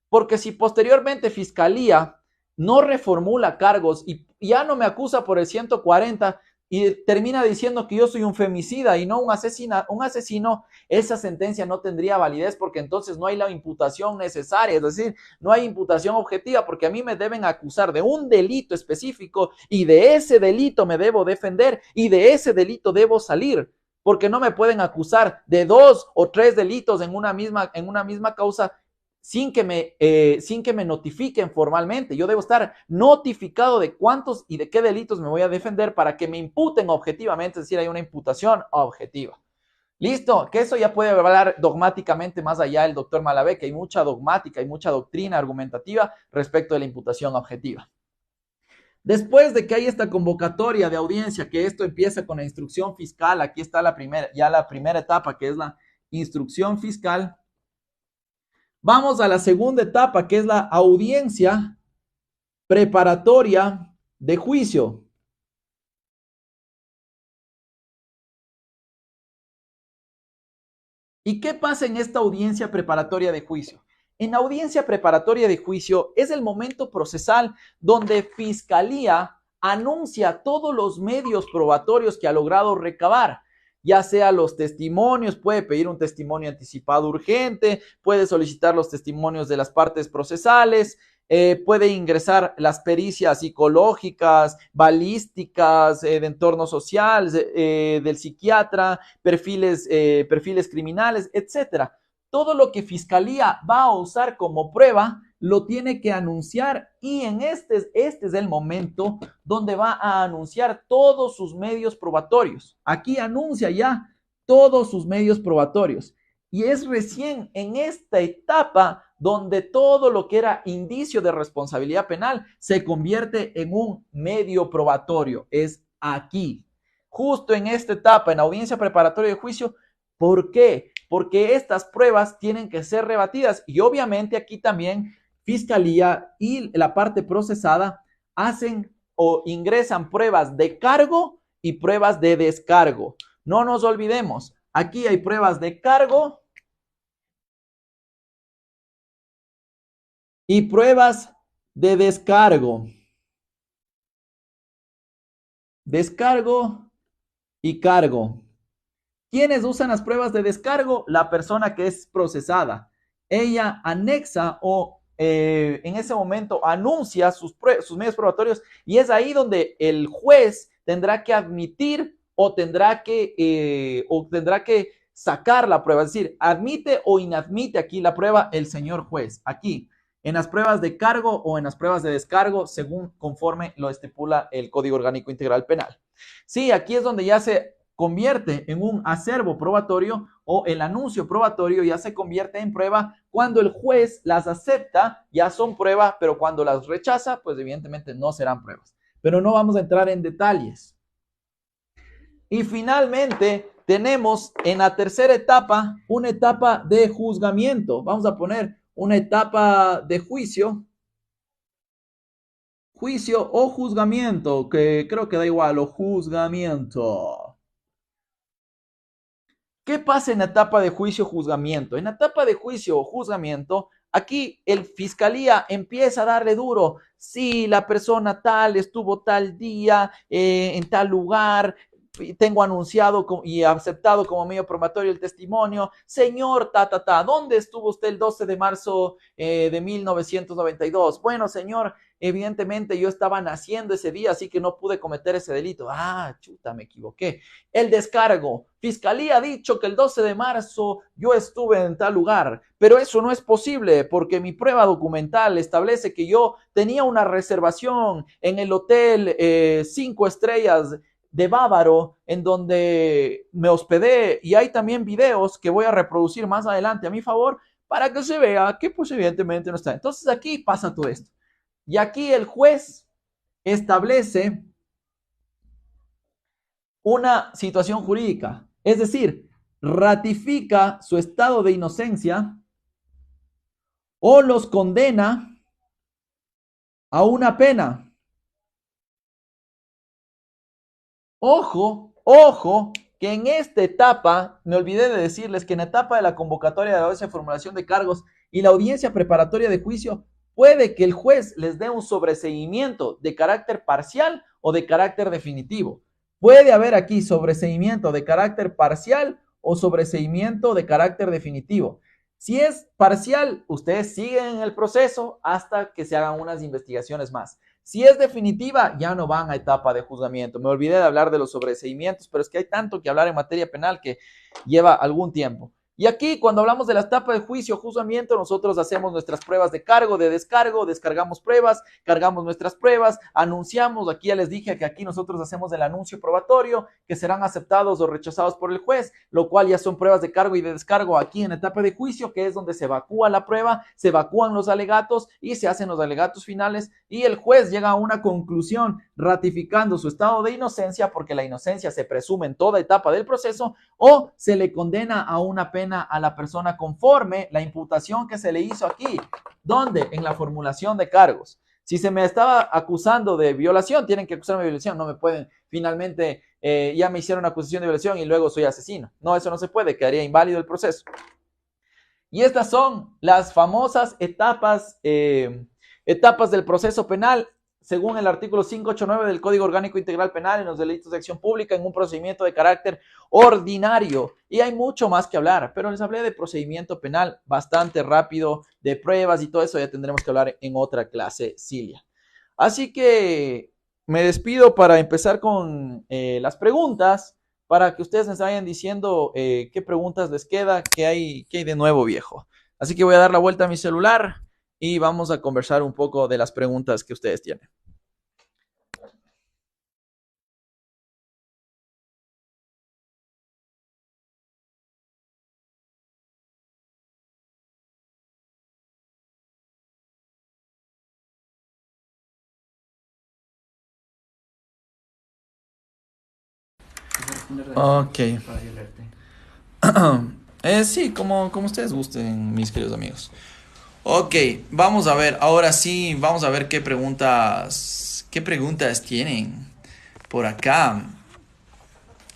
Porque si posteriormente Fiscalía no reformula cargos y ya no me acusa por el 140 y termina diciendo que yo soy un femicida y no un asesino, esa sentencia no tendría validez, porque entonces no hay la imputación necesaria, es decir, no hay imputación objetiva, porque a mí me deben acusar de un delito específico y de ese delito me debo defender y de ese delito debo salir, porque no me pueden acusar de 2 o 3 delitos en una misma causa sin que me notifiquen formalmente. Yo debo estar notificado de cuántos y de qué delitos me voy a defender para que me imputen objetivamente, es decir, hay una imputación objetiva. Listo, que eso ya puede hablar dogmáticamente más allá el doctor Malavé, que hay mucha dogmática, hay mucha doctrina argumentativa respecto de la imputación objetiva. Después de que hay esta convocatoria de audiencia, que esto empieza con la instrucción fiscal, aquí está la primera etapa, que es la instrucción fiscal. Vamos a la segunda etapa, que es la audiencia preparatoria de juicio. ¿Y qué pasa en esta audiencia preparatoria de juicio? En la audiencia preparatoria de juicio es el momento procesal donde Fiscalía anuncia todos los medios probatorios que ha logrado recabar, ya sea los testimonios, puede pedir un testimonio anticipado urgente, puede solicitar los testimonios de las partes procesales, puede ingresar las pericias psicológicas, balísticas, de entorno social, del psiquiatra, perfiles criminales, etcétera. Todo lo que Fiscalía va a usar como prueba lo tiene que anunciar, y en este es el momento donde va a anunciar todos sus medios probatorios. Aquí anuncia ya todos sus medios probatorios, y es recién en esta etapa donde todo lo que era indicio de responsabilidad penal se convierte en un medio probatorio. Es aquí, justo en esta etapa, en audiencia preparatoria de juicio. ¿Por qué? Porque estas pruebas tienen que ser rebatidas, y obviamente aquí también Fiscalía y la parte procesada hacen o ingresan pruebas de cargo y pruebas de descargo. No nos olvidemos, aquí hay pruebas de cargo y pruebas de descargo. Descargo y cargo. ¿Quiénes usan las pruebas de descargo? La persona que es procesada. Ella anexa o en ese momento anuncia sus medios probatorios, y es ahí donde el juez tendrá que admitir o tendrá que sacar la prueba, es decir, admite o inadmite aquí la prueba el señor juez. Aquí, en las pruebas de cargo o en las pruebas de descargo, según conforme lo estipula el Código Orgánico Integral Penal. Sí, aquí es donde ya se convierte en un acervo probatorio, o el anuncio probatorio ya se convierte en prueba. Cuando el juez las acepta, ya son prueba, pero cuando las rechaza, pues evidentemente no serán pruebas. Pero no vamos a entrar en detalles. Y finalmente tenemos en la tercera etapa una etapa de juzgamiento. Vamos a poner una etapa de juicio. Juicio o juzgamiento, que creo que da igual, o juzgamiento. ¿Qué pasa en la etapa de juicio o juzgamiento? En la etapa de juicio o juzgamiento, aquí el Fiscalía empieza a darle duro. Si la persona tal estuvo tal día en tal lugar, tengo anunciado y aceptado como medio probatorio el testimonio. Señor, ¿dónde estuvo usted el 12 de marzo de 1992? Bueno, señor, evidentemente yo estaba naciendo ese día, así que no pude cometer ese delito. Ah, chuta, me equivoqué. El descargo. Fiscalía ha dicho que el 12 de marzo yo estuve en tal lugar, pero eso no es posible porque mi prueba documental establece que yo tenía una reservación en el hotel 5 estrellas de Bávaro, en donde me hospedé, y hay también videos que voy a reproducir más adelante a mi favor para que se vea que pues evidentemente no está. Entonces aquí pasa todo esto. Y aquí el juez establece una situación jurídica, es decir, ratifica su estado de inocencia o los condena a una pena. Ojo, ojo, que en esta etapa, me olvidé de decirles que en la etapa de la convocatoria de la audiencia de formulación de cargos y la audiencia preparatoria de juicio, puede que el juez les dé un sobreseimiento de carácter parcial o de carácter definitivo. Puede haber aquí sobreseimiento de carácter parcial o sobreseimiento de carácter definitivo. Si es parcial, ustedes siguen en el proceso hasta que se hagan unas investigaciones más. Si es definitiva, ya no van a etapa de juzgamiento. Me olvidé de hablar de los sobreseimientos, pero es que hay tanto que hablar en materia penal que lleva algún tiempo. Y aquí, cuando hablamos de la etapa de juicio, juzgamiento, nosotros hacemos nuestras pruebas de cargo, de descargo, descargamos pruebas, cargamos nuestras pruebas, anunciamos, aquí ya les dije que aquí nosotros hacemos el anuncio probatorio, que serán aceptados o rechazados por el juez, lo cual ya son pruebas de cargo y de descargo aquí en etapa de juicio, que es donde se evacúa la prueba, se evacúan los alegatos y se hacen los alegatos finales, y el juez llega a una conclusión ratificando su estado de inocencia, porque la inocencia se presume en toda etapa del proceso, o se le condena a una pena a la persona conforme la imputación que se le hizo aquí. ¿Dónde? En la formulación de cargos. Si se me estaba acusando de violación, tienen que acusarme de violación. No me pueden, finalmente, ya me hicieron acusación de violación y luego soy asesino. No, eso no se puede, quedaría inválido el proceso. Y estas son las famosas etapas del proceso penal, según el artículo 589 del Código Orgánico Integral Penal, en los delitos de acción pública, en un procedimiento de carácter ordinario. Y hay mucho más que hablar, pero les hablé de procedimiento penal bastante rápido, de pruebas y todo eso ya tendremos que hablar en otra clase, Cilia. Así que me despido para empezar con las preguntas, para que ustedes me vayan diciendo qué preguntas les queda, qué hay de nuevo, viejo. Así que voy a dar la vuelta a mi celular y vamos a conversar un poco de las preguntas que ustedes tienen. Ok. Sí, como ustedes gusten, mis queridos amigos. Ok, vamos a ver, ahora sí, vamos a ver qué preguntas tienen por acá.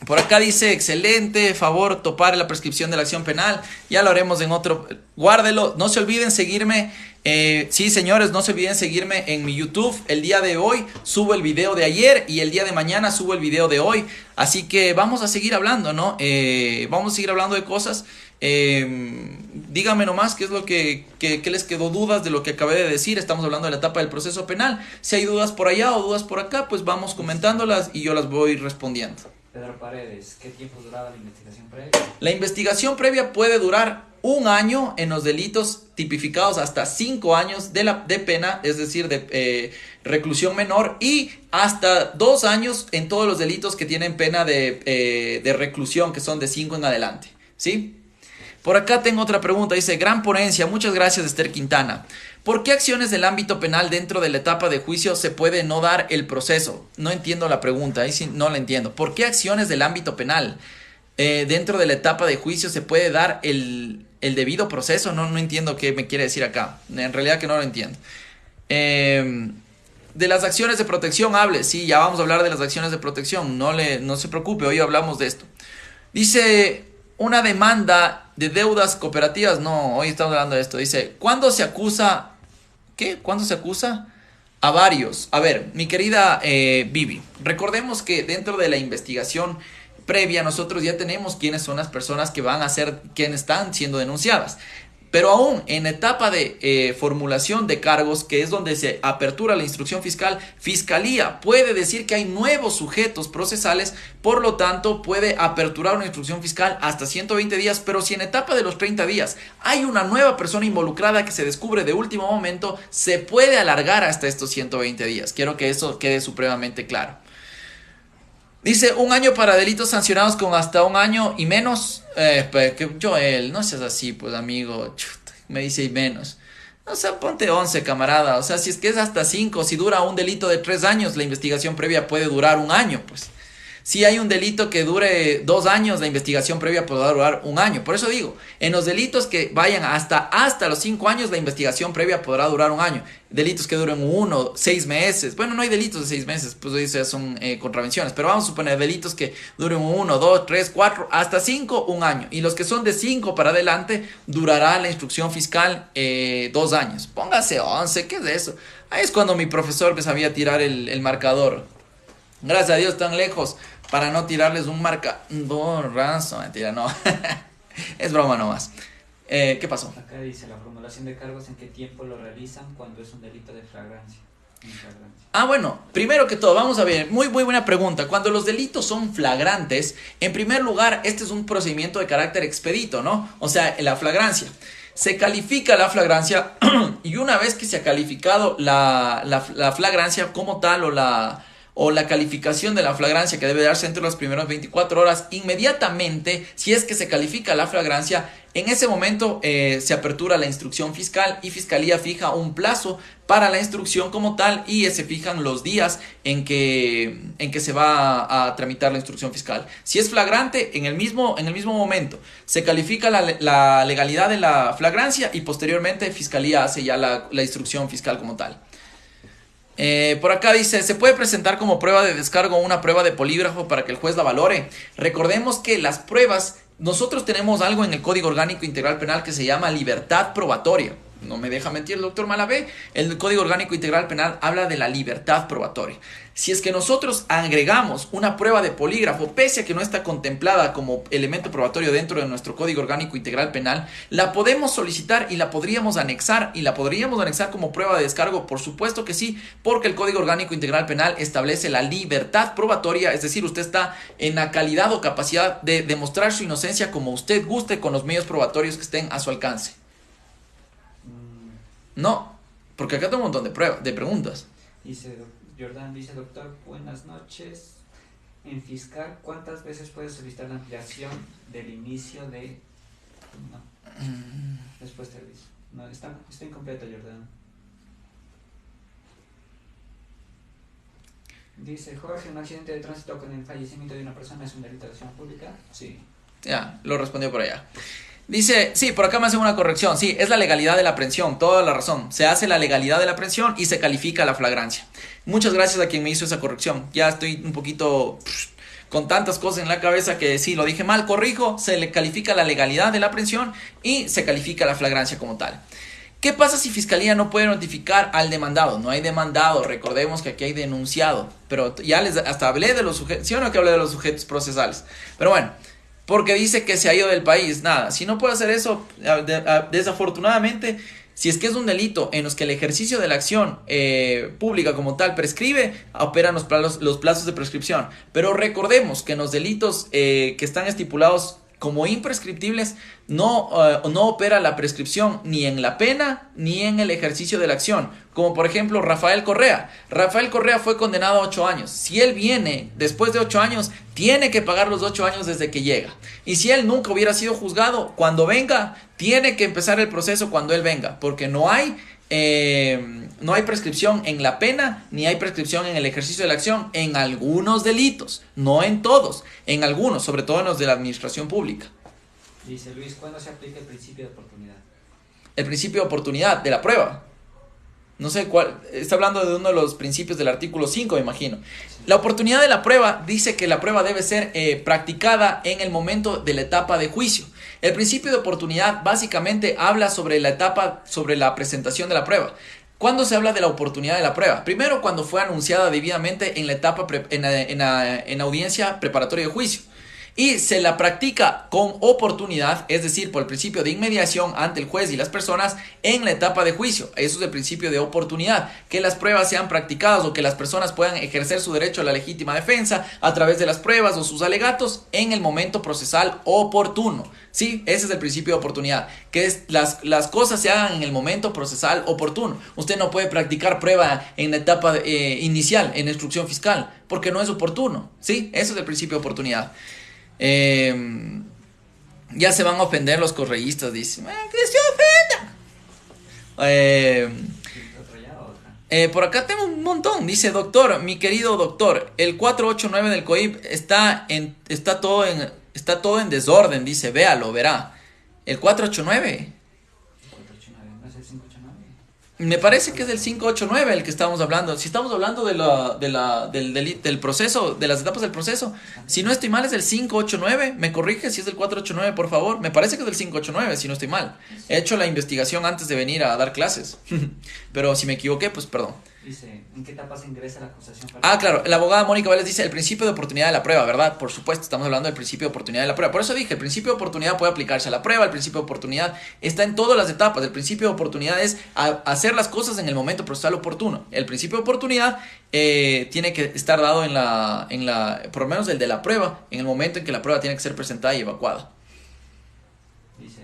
Por acá dice, excelente, favor, topar la prescripción de la acción penal. Ya lo haremos en otro, guárdelo. No se olviden seguirme. Sí, señores, no se olviden seguirme en mi YouTube. El día de hoy subo el video de ayer y el día de mañana subo el video de hoy. Así que vamos a seguir hablando, ¿no? Vamos a seguir hablando de cosas. Díganme nomás qué es lo que les quedó dudas de lo que acabé de decir. Estamos hablando de la etapa del proceso penal. Si hay dudas por allá o dudas por acá, pues vamos comentándolas y yo las voy respondiendo. Pedro Paredes, ¿qué tiempo duraba la investigación previa? La investigación previa puede durar 1 año en los delitos tipificados, hasta 5 años de pena, es decir, de reclusión menor, y hasta 2 años en todos los delitos que tienen pena de reclusión, que son de 5 en adelante, ¿sí? Por acá tengo otra pregunta, dice, gran ponencia, muchas gracias Esther Quintana. ¿Por qué acciones del ámbito penal dentro de la etapa de juicio se puede no dar el proceso? No entiendo la pregunta, ahí sí no la entiendo. ¿Por qué acciones del ámbito penal dentro de la etapa de juicio se puede dar el debido proceso? No entiendo qué me quiere decir acá, en realidad que no lo entiendo. De las acciones de protección hable, sí, ya vamos a hablar de las acciones de protección, no se preocupe, hoy hablamos de esto. Dice, una demanda de deudas cooperativas, no, hoy estamos hablando de esto. Dice, ¿cuándo se acusa? ¿Qué? ¿Cuándo se acusa? A varios. A ver, mi querida Vivi, recordemos que dentro de la investigación previa nosotros ya tenemos quiénes son las personas que van a ser, quienes están siendo denunciadas. Pero aún en etapa de formulación de cargos, que es donde se apertura la instrucción fiscal, Fiscalía puede decir que hay nuevos sujetos procesales, por lo tanto puede aperturar una instrucción fiscal hasta 120 días, pero si en etapa de los 30 días hay una nueva persona involucrada que se descubre de último momento, se puede alargar hasta estos 120 días. Quiero que eso quede supremamente claro. Dice, 1 año para delitos sancionados con hasta 1 año y menos. Joel, no seas así, pues amigo. Chuta, me dice y menos. O sea, ponte 11, camarada. O sea, si es que es hasta 5, si dura un delito de 3 años, la investigación previa puede durar 1 año, pues. Si hay un delito que dure 2 años, la investigación previa podrá durar 1 año. Por eso digo, en los delitos que vayan hasta los 5 años, la investigación previa podrá durar 1 año. Delitos que duren 1, 6 meses. Bueno, no hay delitos de 6 meses, pues esas son contravenciones. Pero vamos a suponer delitos que duren 1, 2, 3, 4, hasta 5, 1 año. Y los que son de 5 para adelante, durará la instrucción fiscal 2 años. Póngase 11, ¿qué es eso? Ahí es cuando mi profesor me sabía tirar el marcador. Gracias a Dios tan lejos para no tirarles un marcador. Mentira, no. Es broma nomás. ¿Qué pasó? Acá dice la formulación de cargos, ¿en qué tiempo lo realizan cuando es un delito de flagrancia? Bueno, primero que todo, vamos a ver, muy buena pregunta. Cuando los delitos son flagrantes, en primer lugar, este es un procedimiento de carácter expedito, ¿no? O sea, la flagrancia. Se califica la flagrancia y una vez que se ha calificado la flagrancia como tal o la calificación de la flagrancia que debe darse entre las primeras 24 horas, inmediatamente, si es que se califica la flagrancia, en ese momento se apertura la instrucción fiscal y Fiscalía fija un plazo para la instrucción como tal y se fijan los días en que se va a tramitar la instrucción fiscal. Si es flagrante, en el mismo momento se califica la legalidad de la flagrancia y posteriormente Fiscalía hace ya la instrucción fiscal como tal. Por acá dice, ¿se puede presentar como prueba de descargo una prueba de polígrafo para que el juez la valore? Recordemos que las pruebas, nosotros tenemos algo en el Código Orgánico Integral Penal que se llama libertad probatoria. No me deja mentir el doctor Malavé. El Código Orgánico Integral Penal habla de la libertad probatoria. Si es que nosotros agregamos una prueba de polígrafo, pese a que no está contemplada como elemento probatorio dentro de nuestro Código Orgánico Integral Penal, la podemos solicitar y la podríamos anexar. ¿Y la podríamos anexar como prueba de descargo? Por supuesto que sí, porque el Código Orgánico Integral Penal establece la libertad probatoria, es decir, usted está en la calidad o capacidad de demostrar su inocencia como usted guste con los medios probatorios que estén a su alcance. No, porque acá tengo un montón de preguntas. Jordán dice, doctor, buenas noches. En fiscal, ¿cuántas veces puede solicitar la ampliación del inicio de...? No. Después te aviso. No, está incompleto, Jordán. Dice Jorge, ¿un accidente de tránsito con el fallecimiento de una persona es un delito de acción pública? Sí. Ya, lo respondió por allá. Dice, sí, por acá me hacen una corrección. Sí, es la legalidad de la aprehensión, toda la razón. Se hace la legalidad de la aprehensión y se califica la flagrancia. Muchas gracias a quien me hizo esa corrección. Ya estoy un poquito con tantas cosas en la cabeza que sí, lo dije mal, corrijo. Se le califica la legalidad de la aprehensión y se califica la flagrancia como tal. ¿Qué pasa si Fiscalía no puede notificar al demandado? No hay demandado, recordemos que aquí hay denunciado. Pero ya hasta hablé de los sujetos, ¿sí o no que hablé de los sujetos procesales? Pero bueno, porque dice que se ha ido del país, nada. Si no puede hacer eso, desafortunadamente, si es que es un delito en los que el ejercicio de la acción pública como tal prescribe, operan los plazos de prescripción. Pero recordemos que en los delitos que están estipulados como imprescriptibles, no opera la prescripción ni en la pena ni en el ejercicio de la acción. Como por ejemplo Rafael Correa. Rafael Correa fue condenado a 8 años. Si él viene después de 8 años, tiene que pagar los 8 años desde que llega. Y si él nunca hubiera sido juzgado, cuando venga, tiene que empezar el proceso cuando él venga. Porque no hay prescripción en la pena, ni hay prescripción en el ejercicio de la acción, en algunos delitos, no en todos, en algunos, sobre todo en los de la administración pública. Dice Luis, ¿cuándo se aplica el principio de oportunidad? El principio de oportunidad de la prueba. No sé cuál, está hablando de uno de los principios del artículo 5, me imagino. La oportunidad de la prueba dice que la prueba debe ser practicada en el momento de la etapa de juicio. El principio de oportunidad básicamente habla sobre la etapa, sobre la presentación de la prueba. ¿Cuándo se habla de la oportunidad de la prueba? Primero, cuando fue anunciada debidamente en la etapa, en audiencia preparatoria de juicio. y se la practica con oportunidad, es decir, por el principio de inmediación ante el juez y las personas en la etapa de juicio. Eso es el principio de oportunidad, que las pruebas sean practicadas o que las personas puedan ejercer su derecho a la legítima defensa a través de las pruebas o sus alegatos en el momento procesal oportuno. Sí, ese es el principio de oportunidad, que es las cosas se hagan en el momento procesal oportuno. Usted no puede practicar prueba en la etapa inicial, en la instrucción fiscal, porque no es oportuno. Sí, ese es el principio de oportunidad. Ya se van a ofender los correístas, dicen. ¡Que se ofenda! Por acá tengo un montón. Dice, doctor, mi querido doctor, el 489 del COIP está todo en desorden. Dice, véalo, verá. El 489. ¿No es el 589? Me parece que es del 589 el que estamos hablando. Si estamos hablando del proceso, de las etapas del proceso, si no estoy mal es del 589. Me corrige si es del 489, por favor. Me parece que es del 589, si no estoy mal. He hecho la investigación antes de venir a dar clases. Pero si me equivoqué, pues perdón. Dice, ¿en qué etapa se ingresa la acusación particular? Ah, claro, la abogada Mónica Vélez dice el principio de oportunidad de la prueba, ¿verdad? Por supuesto, estamos hablando del principio de oportunidad de la prueba. Por eso dije, el principio de oportunidad puede aplicarse a la prueba, el principio de oportunidad está en todas las etapas. El principio de oportunidad es hacer las cosas en el momento procesal oportuno. El principio de oportunidad tiene que estar dado por lo menos el de la prueba, en el momento en que la prueba tiene que ser presentada y evacuada. Dice,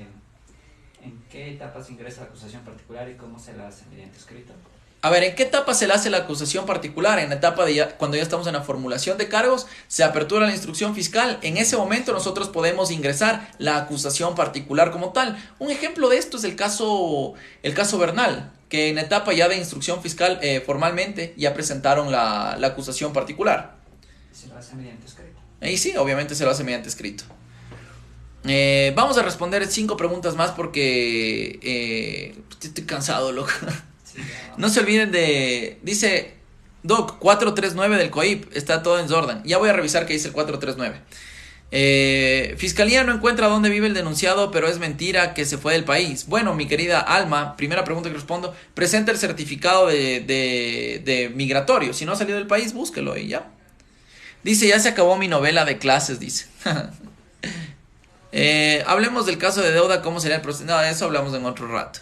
¿en qué etapa se ingresa la acusación particular y cómo se la hace mediante escrito? A ver, ¿en qué etapa se le hace la acusación particular? En la etapa de cuando ya estamos en la formulación de cargos, se apertura la instrucción fiscal. En ese momento nosotros podemos ingresar la acusación particular como tal. Un ejemplo de esto es el caso Bernal, que en la etapa ya de instrucción fiscal formalmente ya presentaron la acusación particular. Se lo hace mediante escrito. Y sí, obviamente se lo hace mediante escrito. Vamos a responder 5 preguntas más porque estoy cansado, loco. No se olviden dice Doc, 439 del COIP, está todo en desorden. Ya voy a revisar qué dice el 439. Fiscalía no encuentra dónde vive el denunciado, pero es mentira que se fue del país. Bueno, mi querida Alma, primera pregunta que respondo, presenta el certificado de migratorio. Si no ha salido del país, búsquelo y ya. Dice, ya se acabó mi novela de clases, dice. Hablemos del caso de deuda, cómo sería el proceso. No, eso hablamos en otro rato.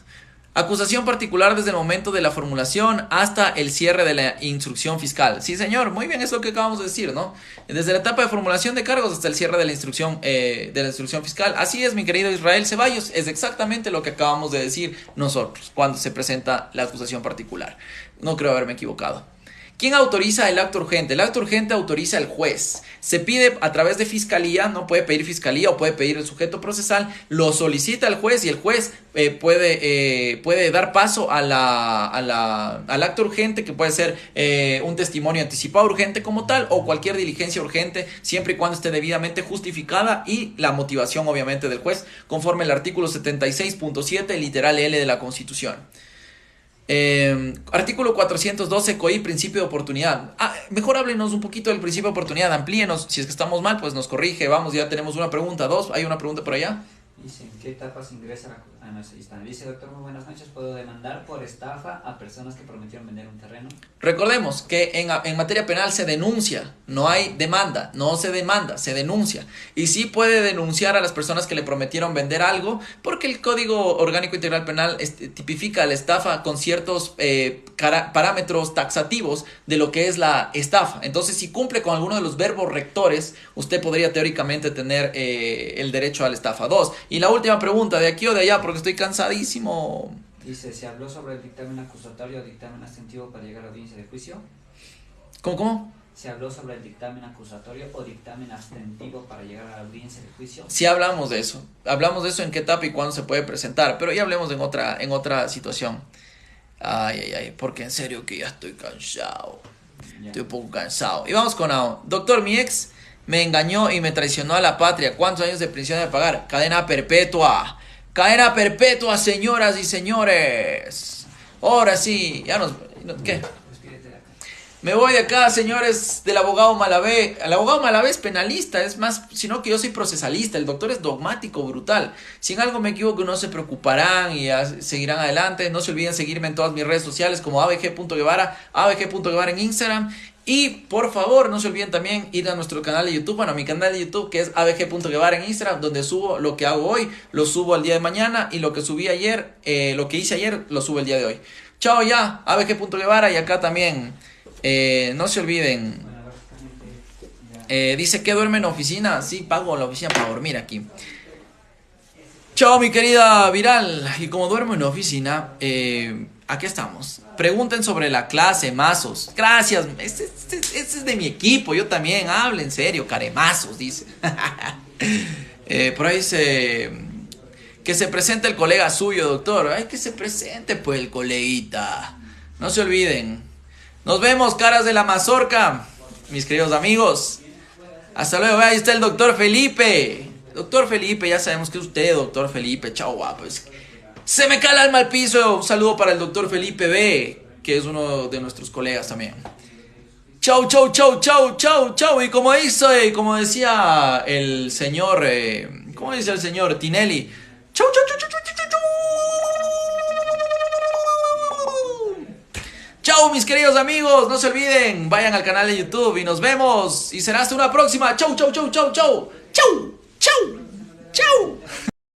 Acusación particular desde el momento de la formulación hasta el cierre de la instrucción fiscal. Sí, señor, muy bien, es lo que acabamos de decir, ¿no? Desde la etapa de formulación de cargos hasta el cierre de la instrucción fiscal. Así es, mi querido Israel Ceballos, es exactamente lo que acabamos de decir nosotros cuando se presenta la acusación particular. No creo haberme equivocado. ¿Quién autoriza el acto urgente? El acto urgente autoriza el juez. Se pide a través de fiscalía, no puede pedir fiscalía o puede pedir el sujeto procesal, lo solicita el juez y el juez puede dar paso al acto urgente, que puede ser un testimonio anticipado urgente como tal o cualquier diligencia urgente, siempre y cuando esté debidamente justificada y la motivación obviamente del juez, conforme al artículo 76.7, literal L de la Constitución. Artículo 412 COI, principio de oportunidad. Mejor háblenos un poquito del principio de oportunidad, amplíenos, si es que estamos mal pues nos corrige. Vamos, ya tenemos una pregunta, 2, hay una pregunta por allá. Dice, ¿en qué etapa se ingresa la acusación? No, sí está. Dice, doctor, muy buenas noches, ¿puedo demandar por estafa a personas que prometieron vender un terreno? Recordemos que en materia penal se denuncia, no hay demanda, no se demanda, se denuncia. Y sí puede denunciar a las personas que le prometieron vender algo, porque el Código Orgánico Integral Penal tipifica la estafa con ciertos parámetros taxativos de lo que es la estafa. Entonces, si cumple con alguno de los verbos rectores, usted podría teóricamente tener el derecho a la estafa. 2. Y la última pregunta, de aquí o de allá, porque estoy cansadísimo. Dice, ¿se habló sobre el dictamen acusatorio o dictamen abstentivo para llegar a audiencia de juicio? ¿Cómo? ¿Se habló sobre el dictamen acusatorio o dictamen abstentivo para llegar a la audiencia de juicio? Sí, hablamos de eso. Hablamos de eso en qué etapa y cuándo se puede presentar, pero ya hablemos en otra situación. Ay, porque en serio que ya estoy cansado. Ya. Estoy un poco cansado. Y vamos con doctor, mi ex me engañó y me traicionó a la patria. ¿Cuántos años de prisión debe pagar? Cadena perpetua. Cadena perpetua, señoras y señores. Ahora sí, ya nos... ¿Qué? Me voy de acá, señores, del abogado Malavé. El abogado Malavé es penalista, es más, sino que yo soy procesalista. El doctor es dogmático, brutal. Si en algo me equivoco, no se preocuparán y seguirán adelante. No se olviden seguirme en todas mis redes sociales como abg.guevara, abg.guevara en Instagram. Y por favor, no se olviden también ir a nuestro canal de YouTube, bueno, a mi canal de YouTube que es abg.guevara en Instagram, donde subo lo que hago hoy, lo subo el día de mañana y lo que subí ayer, lo que hice ayer, lo subo el día de hoy. Chao ya, abg.guevara y acá también. No se olviden. Dice que duerme en oficina. Sí, pago la oficina para dormir aquí. Chao, mi querida Viral. Y como duermo en oficina, aquí estamos. Pregunten sobre la clase, mazos. Gracias. Este es de mi equipo. Yo también. Hablen en serio, caremazos, dice. Por ahí dice que se presente el colega suyo, doctor. Ay, que se presente, pues, el coleguita. No se olviden. Nos vemos, caras de la mazorca, mis queridos amigos. Hasta luego. Ahí está el doctor Felipe. Doctor Felipe, ya sabemos que es usted, doctor Felipe. Chao, guapos. Se me cae el alma al piso. Un saludo para el doctor Felipe B, que es uno de nuestros colegas también. Chau, chau, chau, chau, chau, chau. Y como decía el señor, ¿cómo dice el señor Tinelli? Chau, chau, chau, chau, chau, chau, chau. Chau, mis queridos amigos, no se olviden, vayan al canal de YouTube y nos vemos y será hasta una próxima. Chau, chau, chau, chau, chau, chau.